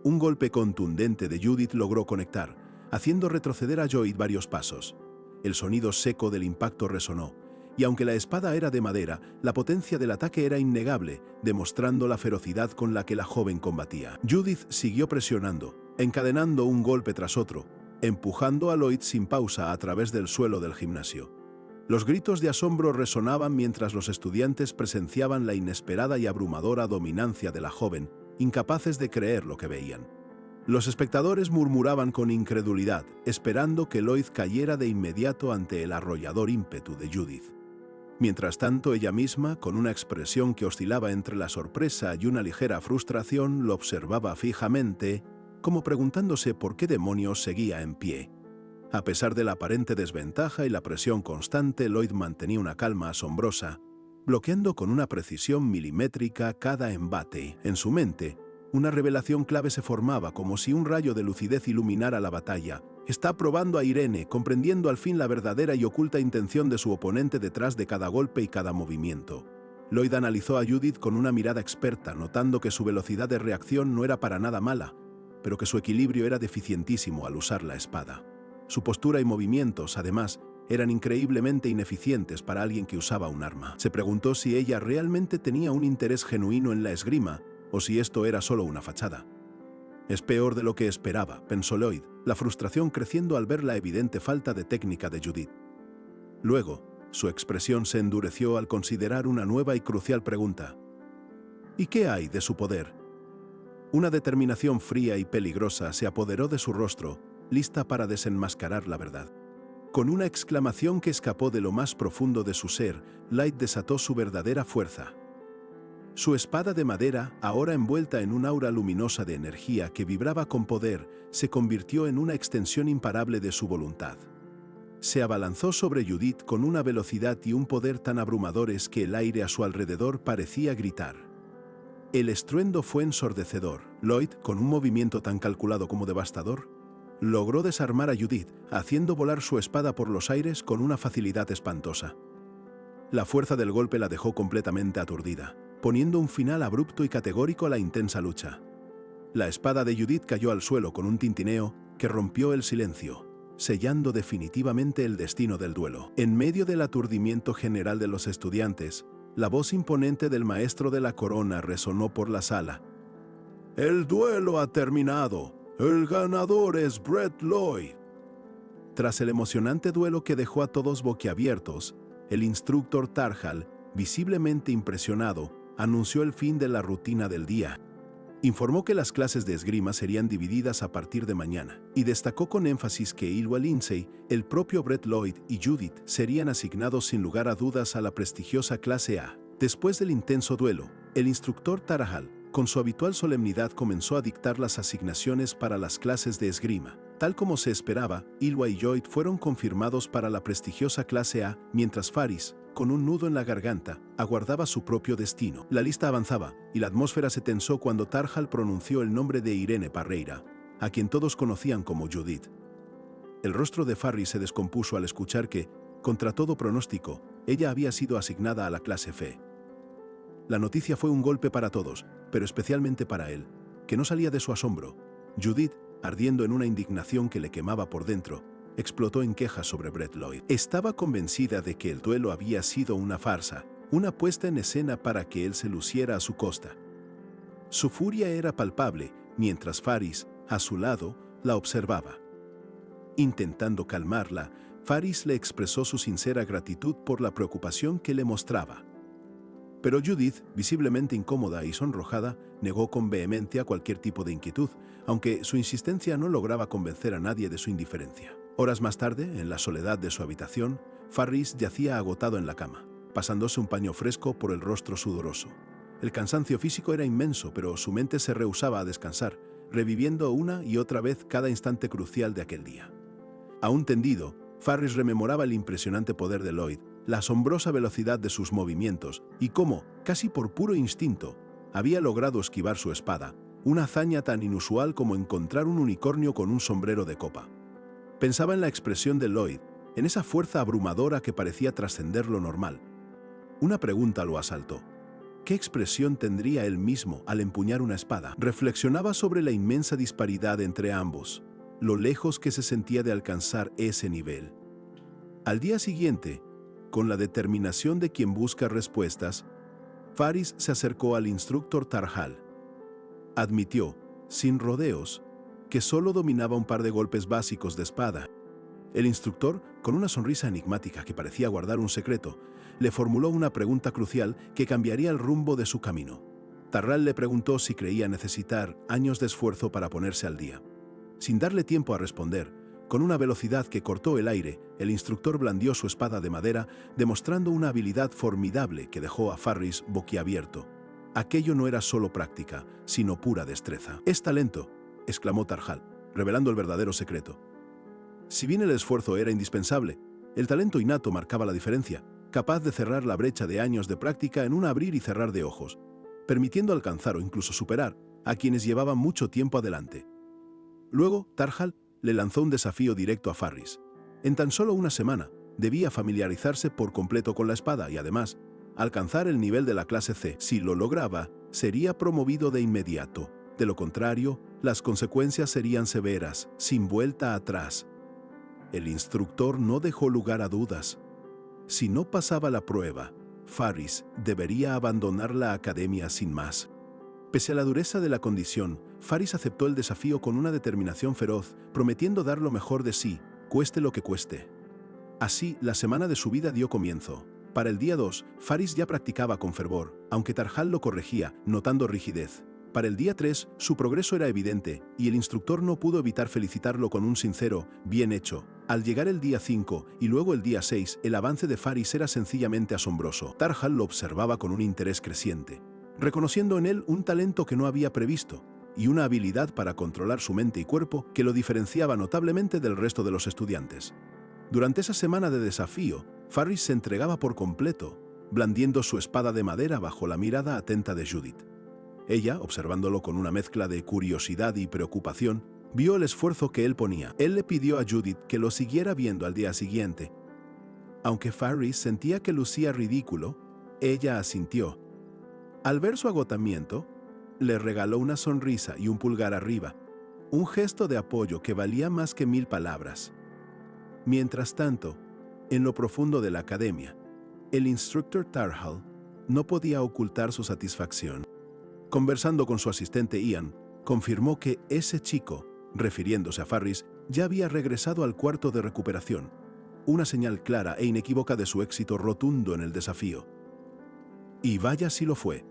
Speaker 1: Un golpe contundente de Judith logró conectar, haciendo retroceder a Lloyd varios pasos. El sonido seco del impacto resonó, y aunque la espada era de madera, la potencia del ataque era innegable, demostrando la ferocidad con la que la joven combatía. Judith siguió presionando, encadenando un golpe tras otro, empujando a Lloyd sin pausa a través del suelo del gimnasio. Los gritos de asombro resonaban mientras los estudiantes presenciaban la inesperada y abrumadora dominancia de la joven, incapaces de creer lo que veían. Los espectadores murmuraban con incredulidad, esperando que Lloyd cayera de inmediato ante el arrollador ímpetu de Judith. Mientras tanto, ella misma, con una expresión que oscilaba entre la sorpresa y una ligera frustración, lo observaba fijamente, como preguntándose por qué demonios seguía en pie. A pesar de la aparente desventaja y la presión constante, Lloyd mantenía una calma asombrosa, bloqueando con una precisión milimétrica cada embate. En su mente, una revelación clave se formaba como si un rayo de lucidez iluminara la batalla. Está probando a Irene, comprendiendo al fin la verdadera y oculta intención de su oponente detrás de cada golpe y cada movimiento. Lloyd analizó a Judith con una mirada experta, notando que su velocidad de reacción no era para nada mala, pero que su equilibrio era deficientísimo al usar la espada. Su postura y movimientos, además, eran increíblemente ineficientes para alguien que usaba un arma. Se preguntó si ella realmente tenía un interés genuino en la esgrima o si esto era solo una fachada. Es peor de lo que esperaba, pensó Lloyd, la frustración creciendo al ver la evidente falta de técnica de Judith. Luego, su expresión se endureció al considerar una nueva y crucial pregunta. ¿Y qué hay de su poder? Una determinación fría y peligrosa se apoderó de su rostro, lista para desenmascarar la verdad. Con una exclamación que escapó de lo más profundo de su ser, Lloyd desató su verdadera fuerza. Su espada de madera, ahora envuelta en un aura luminosa de energía que vibraba con poder, se convirtió en una extensión imparable de su voluntad. Se abalanzó sobre Judith con una velocidad y un poder tan abrumadores que el aire a su alrededor parecía gritar. El estruendo fue ensordecedor. Lloyd, con un movimiento tan calculado como devastador, logró desarmar a Judith, haciendo volar su espada por los aires con una facilidad espantosa. La fuerza del golpe la dejó completamente aturdida, poniendo un final abrupto y categórico a la intensa lucha. La espada de Judith cayó al suelo con un tintineo que rompió el silencio, sellando definitivamente el destino del duelo. En medio del aturdimiento general de los estudiantes, la voz imponente del maestro de la corona resonó por la sala. «El duelo ha terminado. El ganador es Brett Lloyd». Tras el emocionante duelo que dejó a todos boquiabiertos, el instructor Tarhal, visiblemente impresionado, anunció el fin de la rutina del día. Informó que las clases de esgrima serían divididas a partir de mañana, y destacó con énfasis que Ylva Lindsay, el propio Brett Lloyd y Judith serían asignados sin lugar a dudas a la prestigiosa clase A. Después del intenso duelo, el instructor Tarhal, con su habitual solemnidad, comenzó a dictar las asignaciones para las clases de esgrima. Tal como se esperaba, Ylva y Lloyd fueron confirmados para la prestigiosa clase A, mientras Faris, con un nudo en la garganta, aguardaba su propio destino. La lista avanzaba, y la atmósfera se tensó cuando Tarhal pronunció el nombre de Irene Parreira, a quien todos conocían como Judith. El rostro de Faris se descompuso al escuchar que, contra todo pronóstico, ella había sido asignada a la clase F. La noticia fue un golpe para todos, pero especialmente para él, que no salía de su asombro. Judith, ardiendo en una indignación que le quemaba por dentro, explotó en quejas sobre Brett Lloyd. Estaba convencida de que el duelo había sido una farsa, una puesta en escena para que él se luciera a su costa. Su furia era palpable, mientras Faris, a su lado, la observaba. Intentando calmarla, Faris le expresó su sincera gratitud por la preocupación que le mostraba. Pero Judith, visiblemente incómoda y sonrojada, negó con vehemencia cualquier tipo de inquietud, aunque su insistencia no lograba convencer a nadie de su indiferencia. Horas más tarde, en la soledad de su habitación, Faris yacía agotado en la cama, pasándose un paño fresco por el rostro sudoroso. El cansancio físico era inmenso, pero su mente se rehusaba a descansar, reviviendo una y otra vez cada instante crucial de aquel día. Aún tendido, Faris rememoraba el impresionante poder de Lloyd, la asombrosa velocidad de sus movimientos y cómo, casi por puro instinto, había logrado esquivar su espada, una hazaña tan inusual como encontrar un unicornio con un sombrero de copa. Pensaba en la expresión de Lloyd, en esa fuerza abrumadora que parecía trascender lo normal. Una pregunta lo asaltó. ¿Qué expresión tendría él mismo al empuñar una espada? Reflexionaba sobre la inmensa disparidad entre ambos, lo lejos que se sentía de alcanzar ese nivel. Al día siguiente, con la determinación de quien busca respuestas, Faris se acercó al instructor Tarhal. Admitió, sin rodeos, que solo dominaba un par de golpes básicos de espada. El instructor, con una sonrisa enigmática que parecía guardar un secreto, le formuló una pregunta crucial que cambiaría el rumbo de su camino. Tarhal le preguntó si creía necesitar años de esfuerzo para ponerse al día. Sin darle tiempo a responder, con una velocidad que cortó el aire, el instructor blandió su espada de madera, demostrando una habilidad formidable que dejó a Faris boquiabierto. Aquello no era solo práctica, sino pura destreza. «Es talento», exclamó Tarhal, revelando el verdadero secreto. Si bien el esfuerzo era indispensable, el talento innato marcaba la diferencia, capaz de cerrar la brecha de años de práctica en un abrir y cerrar de ojos, permitiendo alcanzar o incluso superar a quienes llevaban mucho tiempo adelante. Luego, Tarhal le lanzó un desafío directo a Faris. En tan solo una semana, debía familiarizarse por completo con la espada y además, alcanzar el nivel de la clase C. Si lo lograba, sería promovido de inmediato. De lo contrario, las consecuencias serían severas, sin vuelta atrás. El instructor no dejó lugar a dudas. Si no pasaba la prueba, Faris debería abandonar la academia sin más. Pese a la dureza de la condición, Faris aceptó el desafío con una determinación feroz, prometiendo dar lo mejor de sí, cueste lo que cueste. Así, la semana de su vida dio comienzo. Para el día 2, Faris ya practicaba con fervor, aunque Tarhal lo corregía, notando rigidez. Para el día 3, su progreso era evidente, y el instructor no pudo evitar felicitarlo con un sincero, bien hecho. Al llegar el día 5 y luego el día 6, el avance de Faris era sencillamente asombroso. Tarhal lo observaba con un interés creciente, reconociendo en él un talento que no había previsto y una habilidad para controlar su mente y cuerpo que lo diferenciaba notablemente del resto de los estudiantes. Durante esa semana de desafío, Faris se entregaba por completo, blandiendo su espada de madera bajo la mirada atenta de Judith. Ella, observándolo con una mezcla de curiosidad y preocupación, vio el esfuerzo que él ponía. Él le pidió a Judith que lo siguiera viendo al día siguiente. Aunque Faris sentía que lucía ridículo, ella asintió. Al ver su agotamiento, le regaló una sonrisa y un pulgar arriba, un gesto de apoyo que valía más que 1000 palabras. Mientras tanto, en lo profundo de la academia, el instructor Tarhal no podía ocultar su satisfacción. Conversando con su asistente Ian, confirmó que ese chico, refiriéndose a Faris, ya había regresado al cuarto de recuperación, una señal clara e inequívoca de su éxito rotundo en el desafío. Y vaya si lo fue.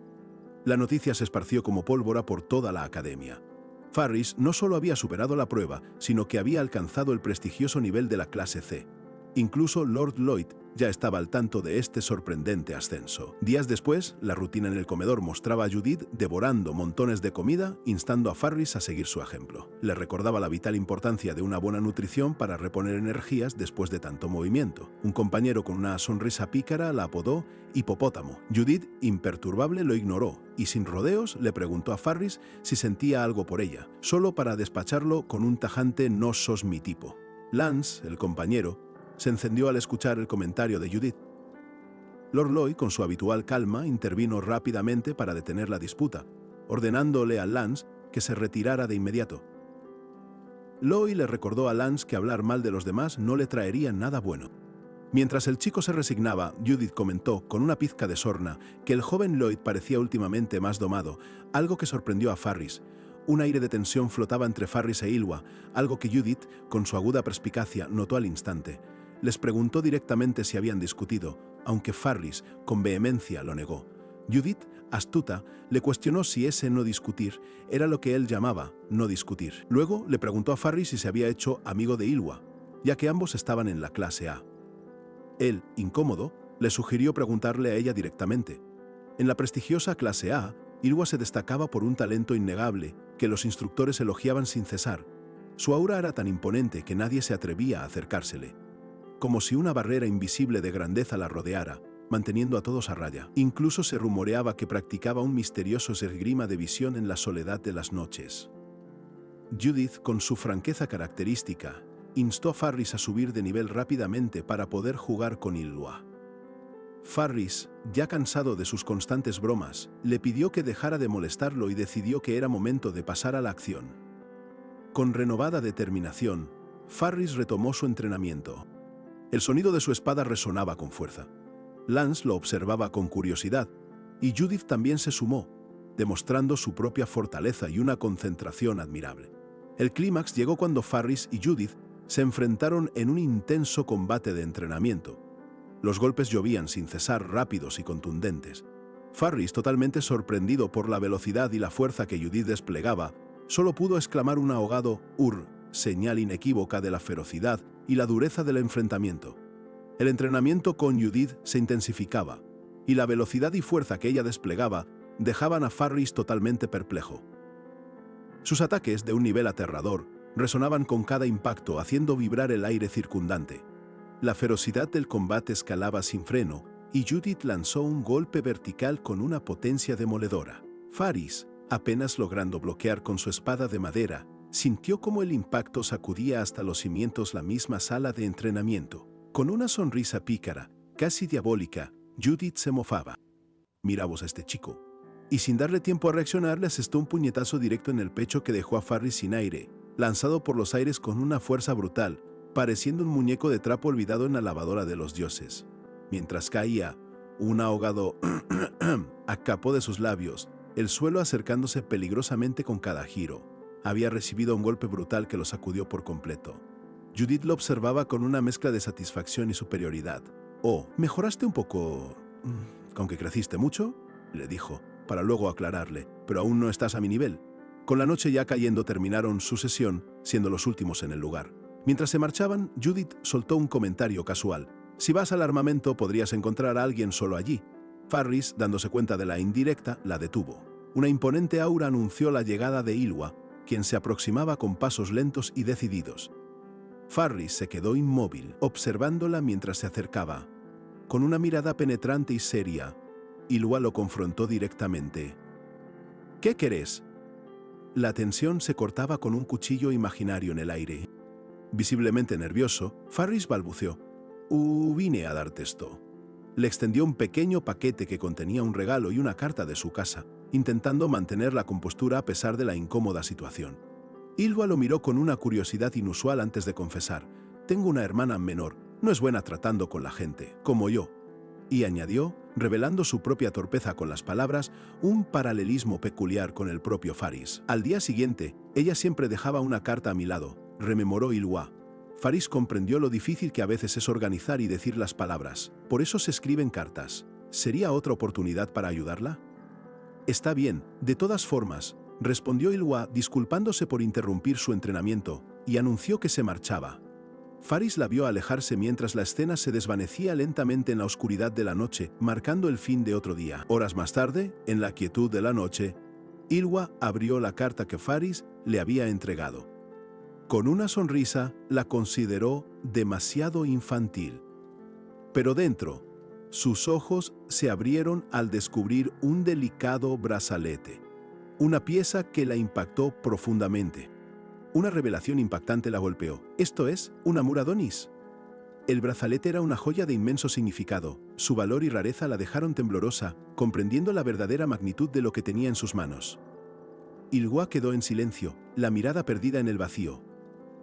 Speaker 1: La noticia se esparció como pólvora por toda la academia. Faris no solo había superado la prueba, sino que había alcanzado el prestigioso nivel de la clase C. Incluso Lord Lloyd ya estaba al tanto de este sorprendente ascenso. Días después, la rutina en el comedor mostraba a Judith devorando montones de comida, instando a Faris a seguir su ejemplo. Le recordaba la vital importancia de una buena nutrición para reponer energías después de tanto movimiento. Un compañero con una sonrisa pícara la apodó Hipopótamo. Judith, imperturbable, lo ignoró y sin rodeos le preguntó a Faris si sentía algo por ella, solo para despacharlo con un tajante «no sos mi tipo». Lance, el compañero, se encendió al escuchar el comentario de Judith. Lord Lloyd, con su habitual calma, intervino rápidamente para detener la disputa, ordenándole a Lance que se retirara de inmediato. Lloyd le recordó a Lance que hablar mal de los demás no le traería nada bueno. Mientras el chico se resignaba, Judith comentó, con una pizca de sorna, que el joven Lloyd parecía últimamente más domado, algo que sorprendió a Faris. Un aire de tensión flotaba entre Farris e Ylwa, algo que Judith, con su aguda perspicacia, notó al instante. Les preguntó directamente si habían discutido, aunque Farris, con vehemencia, lo negó. Judith, astuta, le cuestionó si ese no discutir era lo que él llamaba no discutir. Luego le preguntó a Farris si se había hecho amigo de Ylwa, ya que ambos estaban en la clase A. Él, incómodo, le sugirió preguntarle a ella directamente. En la prestigiosa clase A, Ylwa se destacaba por un talento innegable que los instructores elogiaban sin cesar. Su aura era tan imponente que nadie se atrevía a acercársele, como si una barrera invisible de grandeza la rodeara, manteniendo a todos a raya. Incluso se rumoreaba que practicaba un misterioso esgrima de visión en la soledad de las noches. Judith, con su franqueza característica, instó a Farris a subir de nivel rápidamente para poder jugar con Ylwa. Farris, ya cansado de sus constantes bromas, le pidió que dejara de molestarlo y decidió que era momento de pasar a la acción. Con renovada determinación, Farris retomó su entrenamiento. El sonido de su espada resonaba con fuerza. Lance lo observaba con curiosidad, y Judith también se sumó, demostrando su propia fortaleza y una concentración admirable. El clímax llegó cuando Farris y Judith se enfrentaron en un intenso combate de entrenamiento. Los golpes llovían sin cesar, rápidos y contundentes. Farris, totalmente sorprendido por la velocidad y la fuerza que Judith desplegaba, solo pudo exclamar un ahogado «Ur», señal inequívoca de la ferocidad y la dureza del enfrentamiento. El entrenamiento con Judith se intensificaba, y la velocidad y fuerza que ella desplegaba dejaban a Farris totalmente perplejo. Sus ataques, de un nivel aterrador, resonaban con cada impacto, haciendo vibrar el aire circundante. La ferocidad del combate escalaba sin freno, y Judith lanzó un golpe vertical con una potencia demoledora. Farris, apenas logrando bloquear con su espada de madera, sintió como el impacto sacudía hasta los cimientos la misma sala de entrenamiento. Con una sonrisa pícara, casi diabólica, Judith se mofaba. «Miramos a este chico». Y sin darle tiempo a reaccionar, le asestó un puñetazo directo en el pecho que dejó a Farris sin aire, lanzado por los aires con una fuerza brutal, pareciendo un muñeco de trapo olvidado en la lavadora de los dioses. Mientras caía, un ahogado escapó de sus labios, el suelo acercándose peligrosamente con cada giro. Había recibido un golpe brutal que lo sacudió por completo. Judith lo observaba con una mezcla de satisfacción y superioridad. «Oh, ¿mejoraste un poco? ¿Con que creciste mucho?», le dijo, para luego aclararle, «pero aún no estás a mi nivel». Con la noche ya cayendo terminaron su sesión, siendo los últimos en el lugar. Mientras se marchaban, Judith soltó un comentario casual. «Si vas al armamento podrías encontrar a alguien solo allí». Farris, dándose cuenta de la indirecta, la detuvo. Una imponente aura anunció la llegada de Ylwa, quien se aproximaba con pasos lentos y decididos. Farris se quedó inmóvil, observándola mientras se acercaba. Con una mirada penetrante y seria, Ylwa lo confrontó directamente. «¿Qué querés?». La tensión se cortaba con un cuchillo imaginario en el aire. Visiblemente nervioso, Farris balbuceó: «Vine a darte esto». Le extendió un pequeño paquete que contenía un regalo y una carta de su casa, intentando mantener la compostura a pesar de la incómoda situación. Ylwa lo miró con una curiosidad inusual antes de confesar: «Tengo una hermana menor, no es buena tratando con la gente, como yo». Y añadió, revelando su propia torpeza con las palabras, un paralelismo peculiar con el propio Farris. «Al día siguiente, ella siempre dejaba una carta a mi lado», rememoró Ylwa. Farris comprendió lo difícil que a veces es organizar y decir las palabras. «Por eso se escriben cartas. ¿Sería otra oportunidad para ayudarla?». «Está bien, de todas formas», respondió Ylwa, disculpándose por interrumpir su entrenamiento, y anunció que se marchaba. Farris la vio alejarse mientras la escena se desvanecía lentamente en la oscuridad de la noche, marcando el fin de otro día. Horas más tarde, en la quietud de la noche, Ylwa abrió la carta que Farris le había entregado. Con una sonrisa, la consideró demasiado infantil. Pero dentro, sus ojos se abrieron al descubrir un delicado brazalete, una pieza que la impactó profundamente. Una revelación impactante la golpeó. «¿Esto es un Amur Adonis?». El brazalete era una joya de inmenso significado. Su valor y rareza la dejaron temblorosa, comprendiendo la verdadera magnitud de lo que tenía en sus manos. Ylwa quedó en silencio, la mirada perdida en el vacío.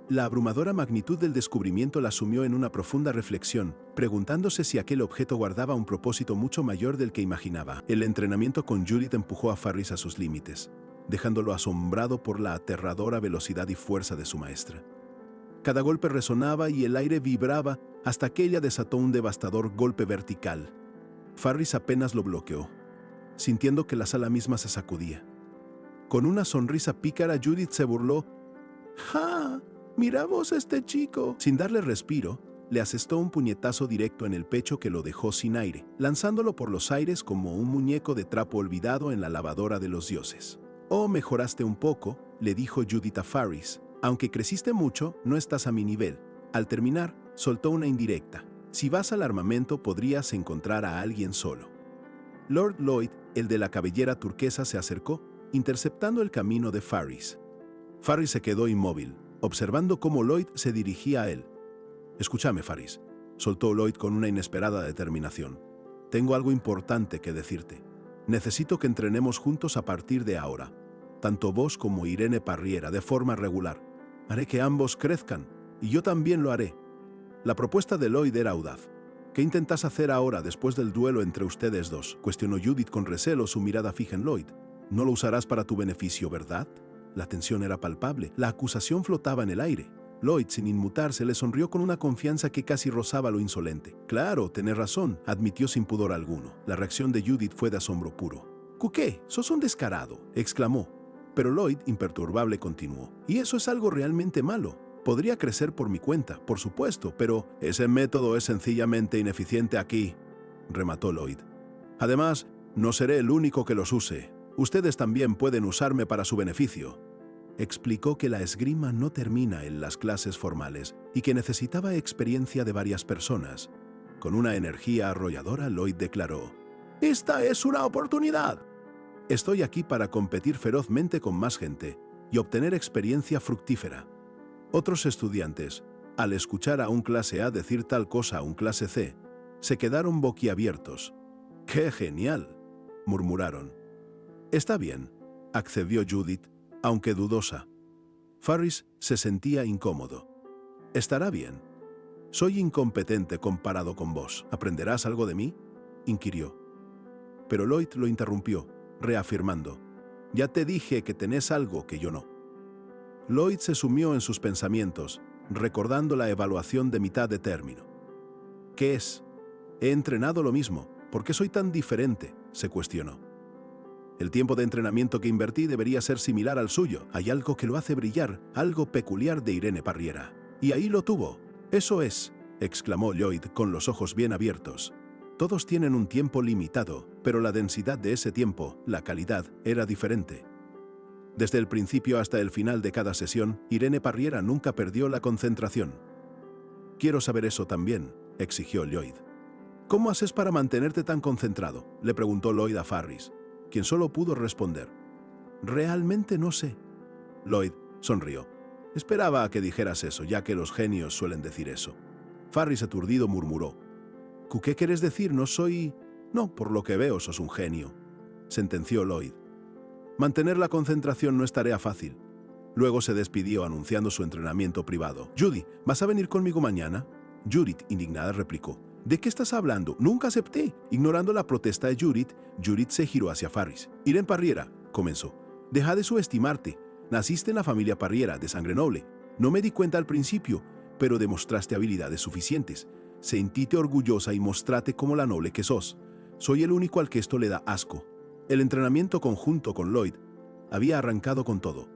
Speaker 1: La abrumadora magnitud del descubrimiento la sumió en una profunda reflexión, preguntándose si aquel objeto guardaba un propósito mucho mayor del que imaginaba. El entrenamiento con Judith empujó a Farris a sus límites. dejándolo asombrado por la aterradora velocidad y fuerza de su maestra. Cada golpe resonaba y el aire vibraba hasta que ella desató un devastador golpe vertical. Farris apenas lo bloqueó, sintiendo que la sala misma se sacudía. Con una sonrisa pícara, Judith se burló. ¡Ja! ¡Mira vos este chico! Sin darle respiro, le asestó un puñetazo directo en el pecho que lo dejó sin aire, lanzándolo por los aires como un muñeco de trapo olvidado en la lavadora de los dioses. «Oh, mejoraste un poco», le dijo Judith a Farris. «Aunque creciste mucho, no estás a mi nivel». Al terminar, soltó una indirecta. «Si vas al armamento, podrías encontrar a alguien solo». Lord Lloyd, el de la cabellera turquesa, se acercó, interceptando el camino de Farris. Farris se quedó inmóvil, observando cómo Lloyd se dirigía a él. «Escúchame, Farris», soltó Lloyd con una inesperada determinación. «Tengo algo importante que decirte. Necesito que entrenemos juntos a partir de ahora, tanto vos como Irene Parriera, de forma regular. Haré que ambos crezcan, y yo también lo haré». La propuesta de Lloyd era audaz. «¿Qué intentas hacer ahora después del duelo entre ustedes dos?», cuestionó Judith con recelo, su mirada fija en Lloyd. «No lo usarás para tu beneficio, ¿verdad?». La tensión era palpable, la acusación flotaba en el aire. Lloyd, sin inmutarse, le sonrió con una confianza que casi rozaba lo insolente. «Claro, tenés razón», admitió sin pudor alguno. La reacción de Judith fue de asombro puro. «¿Qué? Sos un descarado», exclamó. Pero Lloyd, imperturbable, continuó. «Y eso es algo realmente malo. Podría crecer por mi cuenta, por supuesto, pero ese método es sencillamente ineficiente aquí», remató Lloyd. «Además, no seré el único que los use. Ustedes también pueden usarme para su beneficio». Explicó que la esgrima no termina en las clases formales y que necesitaba experiencia de varias personas. Con una energía arrolladora, Lloyd declaró: «¡Esta es una oportunidad! Estoy aquí para competir ferozmente con más gente y obtener experiencia fructífera». Otros estudiantes, al escuchar a un clase A decir tal cosa a un clase C, se quedaron boquiabiertos. «¡Qué genial!», murmuraron. «Está bien», accedió Judith, aunque dudosa. Farris se sentía incómodo. «Estará bien. Soy incompetente comparado con vos. ¿Aprenderás algo de mí?», inquirió. Pero Lloyd lo interrumpió, reafirmando: «Ya te dije que tenés algo que yo no». Lloyd se sumió en sus pensamientos, recordando la evaluación de mitad de término. «¿Qué es? He entrenado lo mismo. ¿Por qué soy tan diferente?», se cuestionó. «El tiempo de entrenamiento que invertí debería ser similar al suyo. Hay algo que lo hace brillar, algo peculiar de Irene Parriera. Y ahí lo tuvo. Eso es», exclamó Lloyd con los ojos bien abiertos. «Todos tienen un tiempo limitado, pero la densidad de ese tiempo, la calidad, era diferente. Desde el principio hasta el final de cada sesión, Irene Parriera nunca perdió la concentración». «Quiero saber eso también», exigió Lloyd. «¿Cómo haces para mantenerte tan concentrado?», le preguntó Lloyd a Farris, quien solo pudo responder: «Realmente no sé». Lloyd sonrió. «Esperaba a que dijeras eso, ya que los genios suelen decir eso». Farris, aturdido, murmuró: «¿Qué quieres decir? No soy...». «No, por lo que veo, sos un genio», sentenció Lloyd. «Mantener la concentración no es tarea fácil». Luego se despidió anunciando su entrenamiento privado. «Judy, ¿vas a venir conmigo mañana?». Judith, indignada, replicó: «¿De qué estás hablando? Nunca acepté». Ignorando la protesta de Judith, Judith se giró hacia Farris. «Irene Parriera», comenzó, «deja de subestimarte. Naciste en la familia Parriera, de sangre noble. No me di cuenta al principio, pero demostraste habilidades suficientes. Sentíte orgullosa y mostrate como la noble que sos. Soy el único al que esto le da asco». El entrenamiento conjunto con Lloyd había arrancado con todo.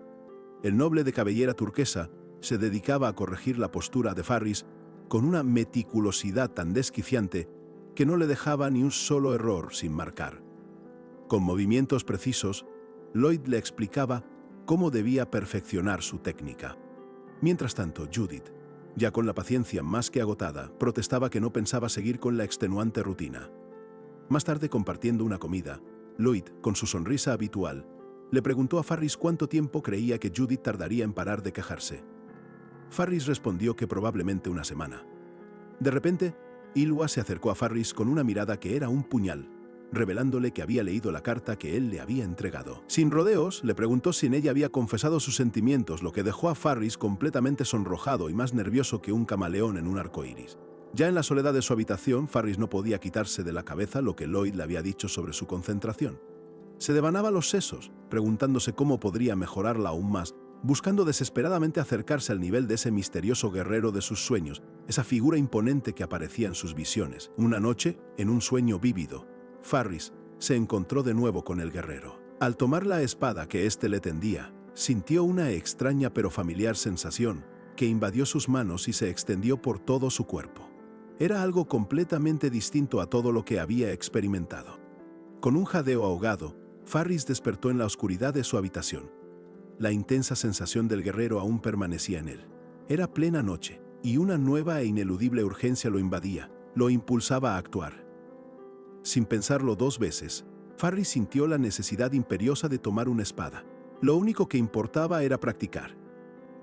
Speaker 1: El noble de cabellera turquesa se dedicaba a corregir la postura de Farris con una meticulosidad tan desquiciante que no le dejaba ni un solo error sin marcar. Con movimientos precisos, Lloyd le explicaba cómo debía perfeccionar su técnica. Mientras tanto, Judith, ya con la paciencia más que agotada, protestaba que no pensaba seguir con la extenuante rutina. Más tarde, compartiendo una comida, Lloyd, con su sonrisa habitual, le preguntó a Farris cuánto tiempo creía que Judith tardaría en parar de quejarse. Farris respondió que probablemente una semana. De repente, Ylwa se acercó a Farris con una mirada que era un puñal, revelándole que había leído la carta que él le había entregado. Sin rodeos, le preguntó si en ella había confesado sus sentimientos, lo que dejó a Farris completamente sonrojado y más nervioso que un camaleón en un arco iris. Ya en la soledad de su habitación, Farris no podía quitarse de la cabeza lo que Lloyd le había dicho sobre su concentración. Se devanaba los sesos, preguntándose cómo podría mejorarla aún más, buscando desesperadamente acercarse al nivel de ese misterioso guerrero de sus sueños, esa figura imponente que aparecía en sus visiones. Una noche, en un sueño vívido, Ferris se encontró de nuevo con el guerrero. Al tomar la espada que éste le tendía, sintió una extraña pero familiar sensación que invadió sus manos y se extendió por todo su cuerpo. Era algo completamente distinto a todo lo que había experimentado. Con un jadeo ahogado, Ferris despertó en la oscuridad de su habitación. La intensa sensación del guerrero aún permanecía en él. Era plena noche, y una nueva e ineludible urgencia lo invadía, lo impulsaba a actuar. Sin pensarlo dos veces, Ferris sintió la necesidad imperiosa de tomar una espada. Lo único que importaba era practicar.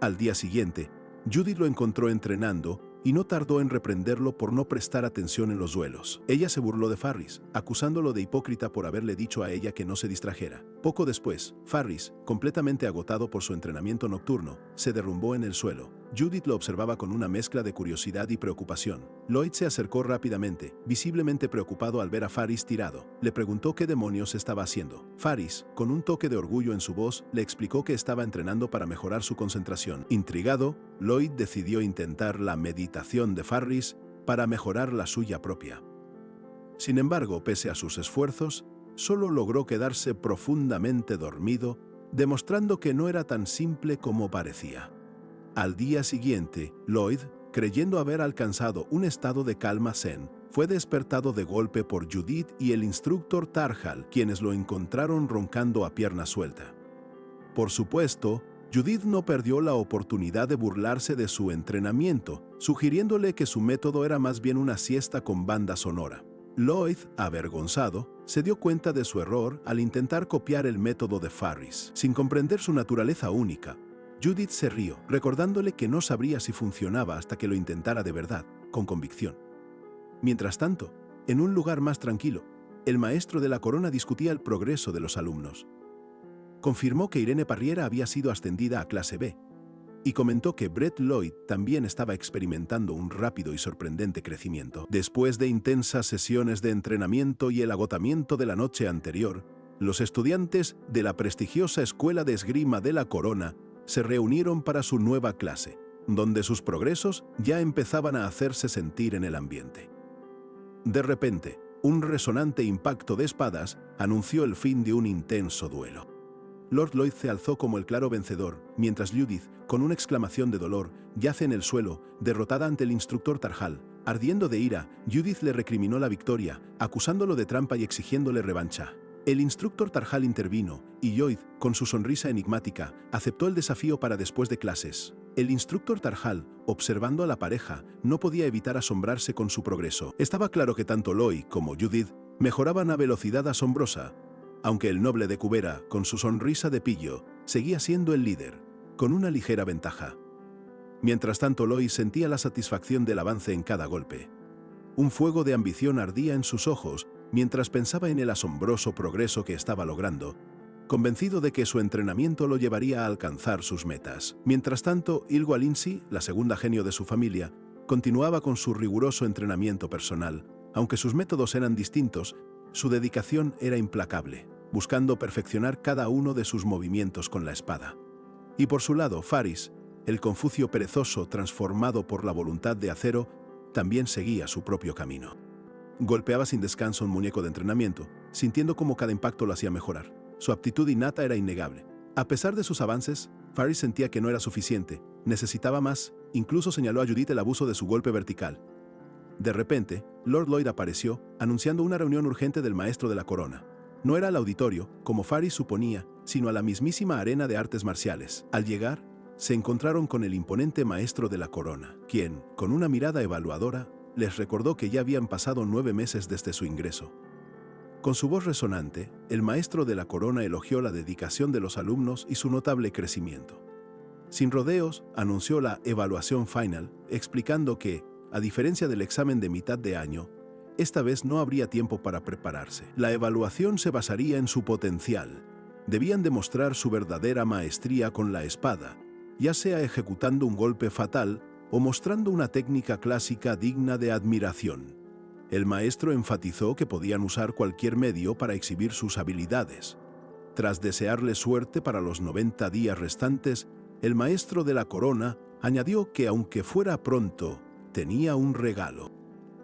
Speaker 1: Al día siguiente, Judith lo encontró entrenando y no tardó en reprenderlo por no prestar atención en los duelos. Ella se burló de Ferris, acusándolo de hipócrita por haberle dicho a ella que no se distrajera. Poco después, Ferris, completamente agotado por su entrenamiento nocturno, se derrumbó en el suelo. Judith lo observaba con una mezcla de curiosidad y preocupación. Lloyd se acercó rápidamente, visiblemente preocupado al ver a Ferris tirado. Le preguntó qué demonios estaba haciendo. Ferris, con un toque de orgullo en su voz, le explicó que estaba entrenando para mejorar su concentración. Intrigado, Lloyd decidió intentar la meditación de Ferris para mejorar la suya propia. Sin embargo, pese a sus esfuerzos, solo logró quedarse profundamente dormido, demostrando que no era tan simple como parecía. Al día siguiente, Lloyd, creyendo haber alcanzado un estado de calma zen, fue despertado de golpe por Judith y el instructor Tarhal, quienes lo encontraron roncando a pierna suelta. Por supuesto, Judith no perdió la oportunidad de burlarse de su entrenamiento, sugiriéndole que su método era más bien una siesta con banda sonora. Lloyd, avergonzado, se dio cuenta de su error al intentar copiar el método de Ferris. Sin comprender su naturaleza única, Judith se rió, recordándole que no sabría si funcionaba hasta que lo intentara de verdad, con convicción. Mientras tanto, en un lugar más tranquilo, el maestro de la corona discutía el progreso de los alumnos. Confirmó que Irene Parriera había sido ascendida a clase B y comentó que Brett Lloyd también estaba experimentando un rápido y sorprendente crecimiento. Después de intensas sesiones de entrenamiento y el agotamiento de la noche anterior, los estudiantes de la prestigiosa Escuela de Esgrima de la Corona se reunieron para su nueva clase, donde sus progresos ya empezaban a hacerse sentir en el ambiente. De repente, un resonante impacto de espadas anunció el fin de un intenso duelo. Lord Lloyd se alzó como el claro vencedor, mientras Judith, con una exclamación de dolor, yace en el suelo, derrotada ante el instructor Tarhal. Ardiendo de ira, Judith le recriminó la victoria, acusándolo de trampa y exigiéndole revancha. El instructor Tarhal intervino, y Lloyd, con su sonrisa enigmática, aceptó el desafío para después de clases. El instructor Tarhal, observando a la pareja, no podía evitar asombrarse con su progreso. Estaba claro que tanto Lloyd como Judith mejoraban a velocidad asombrosa, aunque el noble de Cubera, con su sonrisa de pillo, seguía siendo el líder, con una ligera ventaja. Mientras tanto, Lloyd sentía la satisfacción del avance en cada golpe. Un fuego de ambición ardía en sus ojos mientras pensaba en el asombroso progreso que estaba logrando, convencido de que su entrenamiento lo llevaría a alcanzar sus metas. Mientras tanto, Ylwa Lindsay, la segunda genio de su familia, continuaba con su riguroso entrenamiento personal. Aunque sus métodos eran distintos, su dedicación era implacable, buscando perfeccionar cada uno de sus movimientos con la espada. Y por su lado, Ferris, el Confucio perezoso transformado por la voluntad de acero, también seguía su propio camino. Golpeaba sin descanso un muñeco de entrenamiento, sintiendo cómo cada impacto lo hacía mejorar. Su aptitud innata era innegable. A pesar de sus avances, Ferris sentía que no era suficiente, necesitaba más, incluso señaló a Judith el abuso de su golpe vertical. De repente, Lord Lloyd apareció, anunciando una reunión urgente del maestro de la corona. No era al auditorio, como Ferris suponía, sino a la mismísima arena de artes marciales. Al llegar, se encontraron con el imponente maestro de la corona, quien, con una mirada evaluadora, les recordó que ya habían pasado 9 meses desde su ingreso. Con su voz resonante, el maestro de la corona elogió la dedicación de los alumnos y su notable crecimiento. Sin rodeos, anunció la evaluación final, explicando que, a diferencia del examen de mitad de año, esta vez no habría tiempo para prepararse. La evaluación se basaría en su potencial. Debían demostrar su verdadera maestría con la espada, ya sea ejecutando un golpe fatal o mostrando una técnica clásica digna de admiración. El maestro enfatizó que podían usar cualquier medio para exhibir sus habilidades. Tras desearle suerte para los 90 días restantes, el maestro de la corona añadió que aunque fuera pronto, tenía un regalo.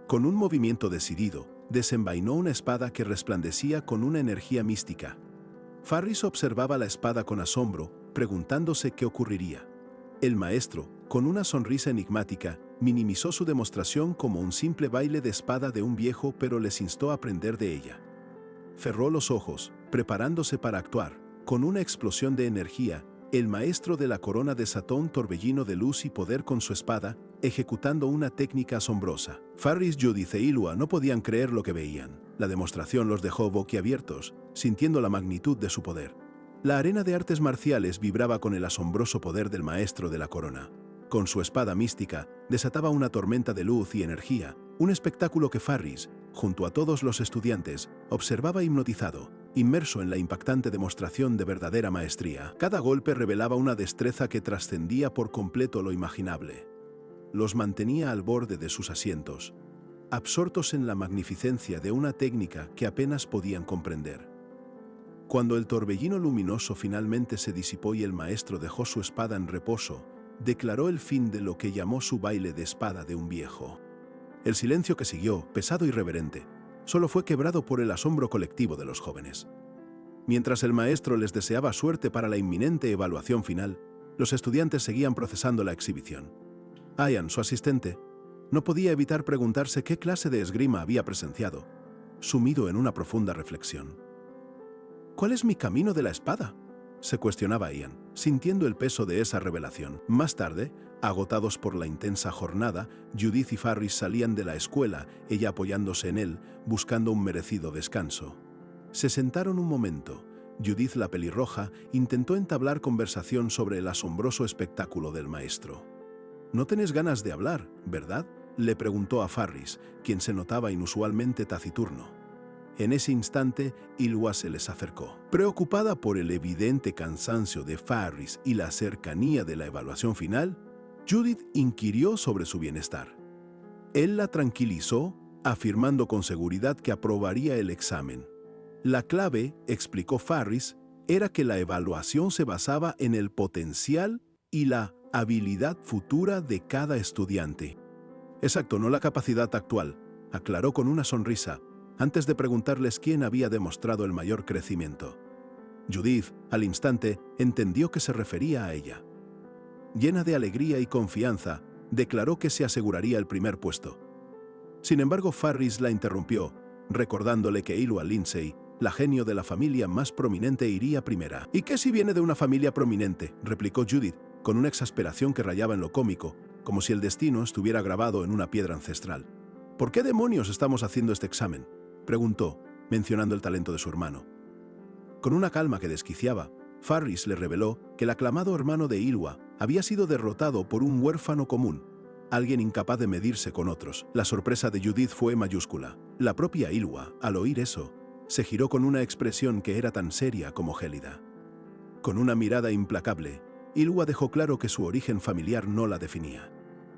Speaker 1: Con un movimiento decidido, desenvainó una espada que resplandecía con una energía mística. Farris observaba la espada con asombro, preguntándose qué ocurriría. El maestro, con una sonrisa enigmática, minimizó su demostración como un simple baile de espada de un viejo, pero les instó a aprender de ella. Cerró los ojos, preparándose para actuar. Con una explosión de energía, el maestro de la corona desató un torbellino de luz y poder con su espada, ejecutando una técnica asombrosa. Farris, Judith e Ylwa no podían creer lo que veían. La demostración los dejó boquiabiertos, sintiendo la magnitud de su poder. La arena de artes marciales vibraba con el asombroso poder del maestro de la corona. Con su espada mística, desataba una tormenta de luz y energía, un espectáculo que Farris, junto a todos los estudiantes, observaba hipnotizado, inmerso en la impactante demostración de verdadera maestría. Cada golpe revelaba una destreza que trascendía por completo lo imaginable. Los mantenía al borde de sus asientos, absortos en la magnificencia de una técnica que apenas podían comprender. Cuando el torbellino luminoso finalmente se disipó y el maestro dejó su espada en reposo, declaró el fin de lo que llamó su baile de espada de un viejo. El silencio que siguió, pesado y reverente, solo fue quebrado por el asombro colectivo de los jóvenes. Mientras el maestro les deseaba suerte para la inminente evaluación final, los estudiantes seguían procesando la exhibición. Ian, su asistente, no podía evitar preguntarse qué clase de esgrima había presenciado, sumido en una profunda reflexión. ¿Cuál es mi camino de la espada?, se cuestionaba Ian, sintiendo el peso de esa revelación. Más tarde, agotados por la intensa jornada, Judith y Farris salían de la escuela, ella apoyándose en él, buscando un merecido descanso. Se sentaron un momento. Judith, la pelirroja, intentó entablar conversación sobre el asombroso espectáculo del maestro. «No tenés ganas de hablar, ¿verdad?», le preguntó a Farris, quien se notaba inusualmente taciturno. En ese instante, Ylwa se les acercó. Preocupada por el evidente cansancio de Farris y la cercanía de la evaluación final, Judith inquirió sobre su bienestar. Él la tranquilizó, afirmando con seguridad que aprobaría el examen. La clave, explicó Farris, era que la evaluación se basaba en el potencial y la habilidad futura de cada estudiante. Exacto, no la capacidad actual, aclaró con una sonrisa, antes de preguntarles quién había demostrado el mayor crecimiento. Judith, al instante, entendió que se refería a ella. Llena de alegría y confianza, declaró que se aseguraría el primer puesto. Sin embargo, Farris la interrumpió, recordándole que Ylwa Lindsay, la genio de la familia más prominente, iría primera. «¿Y qué si viene de una familia prominente?», replicó Judith, con una exasperación que rayaba en lo cómico, como si el destino estuviera grabado en una piedra ancestral. «¿Por qué demonios estamos haciendo este examen?», preguntó, mencionando el talento de su hermano. Con una calma que desquiciaba, Farris le reveló que el aclamado hermano de Ylwa había sido derrotado por un huérfano común, alguien incapaz de medirse con otros. La sorpresa de Judith fue mayúscula. La propia Ylwa, al oír eso, se giró con una expresión que era tan seria como gélida. Con una mirada implacable, Ylwa dejó claro que su origen familiar no la definía.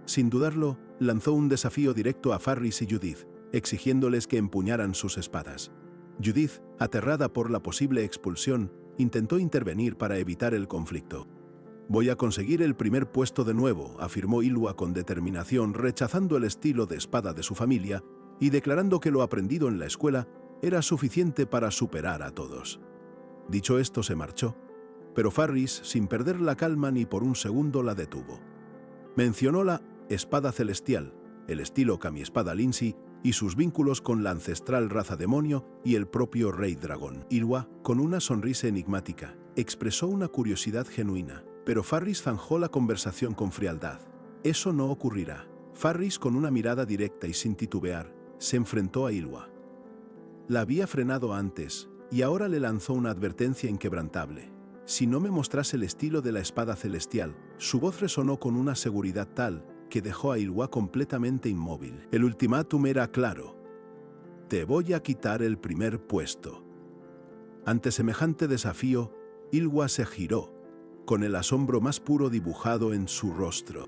Speaker 1: Sin dudarlo, lanzó un desafío directo a Farris y Judith, exigiéndoles que empuñaran sus espadas. Judith, aterrada por la posible expulsión, intentó intervenir para evitar el conflicto. «Voy a conseguir el primer puesto de nuevo», afirmó Ylwa con determinación, rechazando el estilo de espada de su familia y declarando que lo aprendido en la escuela era suficiente para superar a todos. Dicho esto, se marchó, pero Farris, sin perder la calma ni por un segundo, la detuvo. Mencionó la espada celestial, el estilo Kami-espada Lindsay y sus vínculos con la ancestral raza demonio y el propio rey dragón. Ylwa, con una sonrisa enigmática, expresó una curiosidad genuina, pero Farris zanjó la conversación con frialdad. «Eso no ocurrirá». Farris, con una mirada directa y sin titubear, se enfrentó a Ylwa. La había frenado antes y ahora le lanzó una advertencia inquebrantable. Si no me mostrase el estilo de la espada celestial, su voz resonó con una seguridad tal que dejó a Ylwa completamente inmóvil. El ultimátum era claro: «Te voy a quitar el primer puesto». Ante semejante desafío, Ylwa se giró, con el asombro más puro dibujado en su rostro.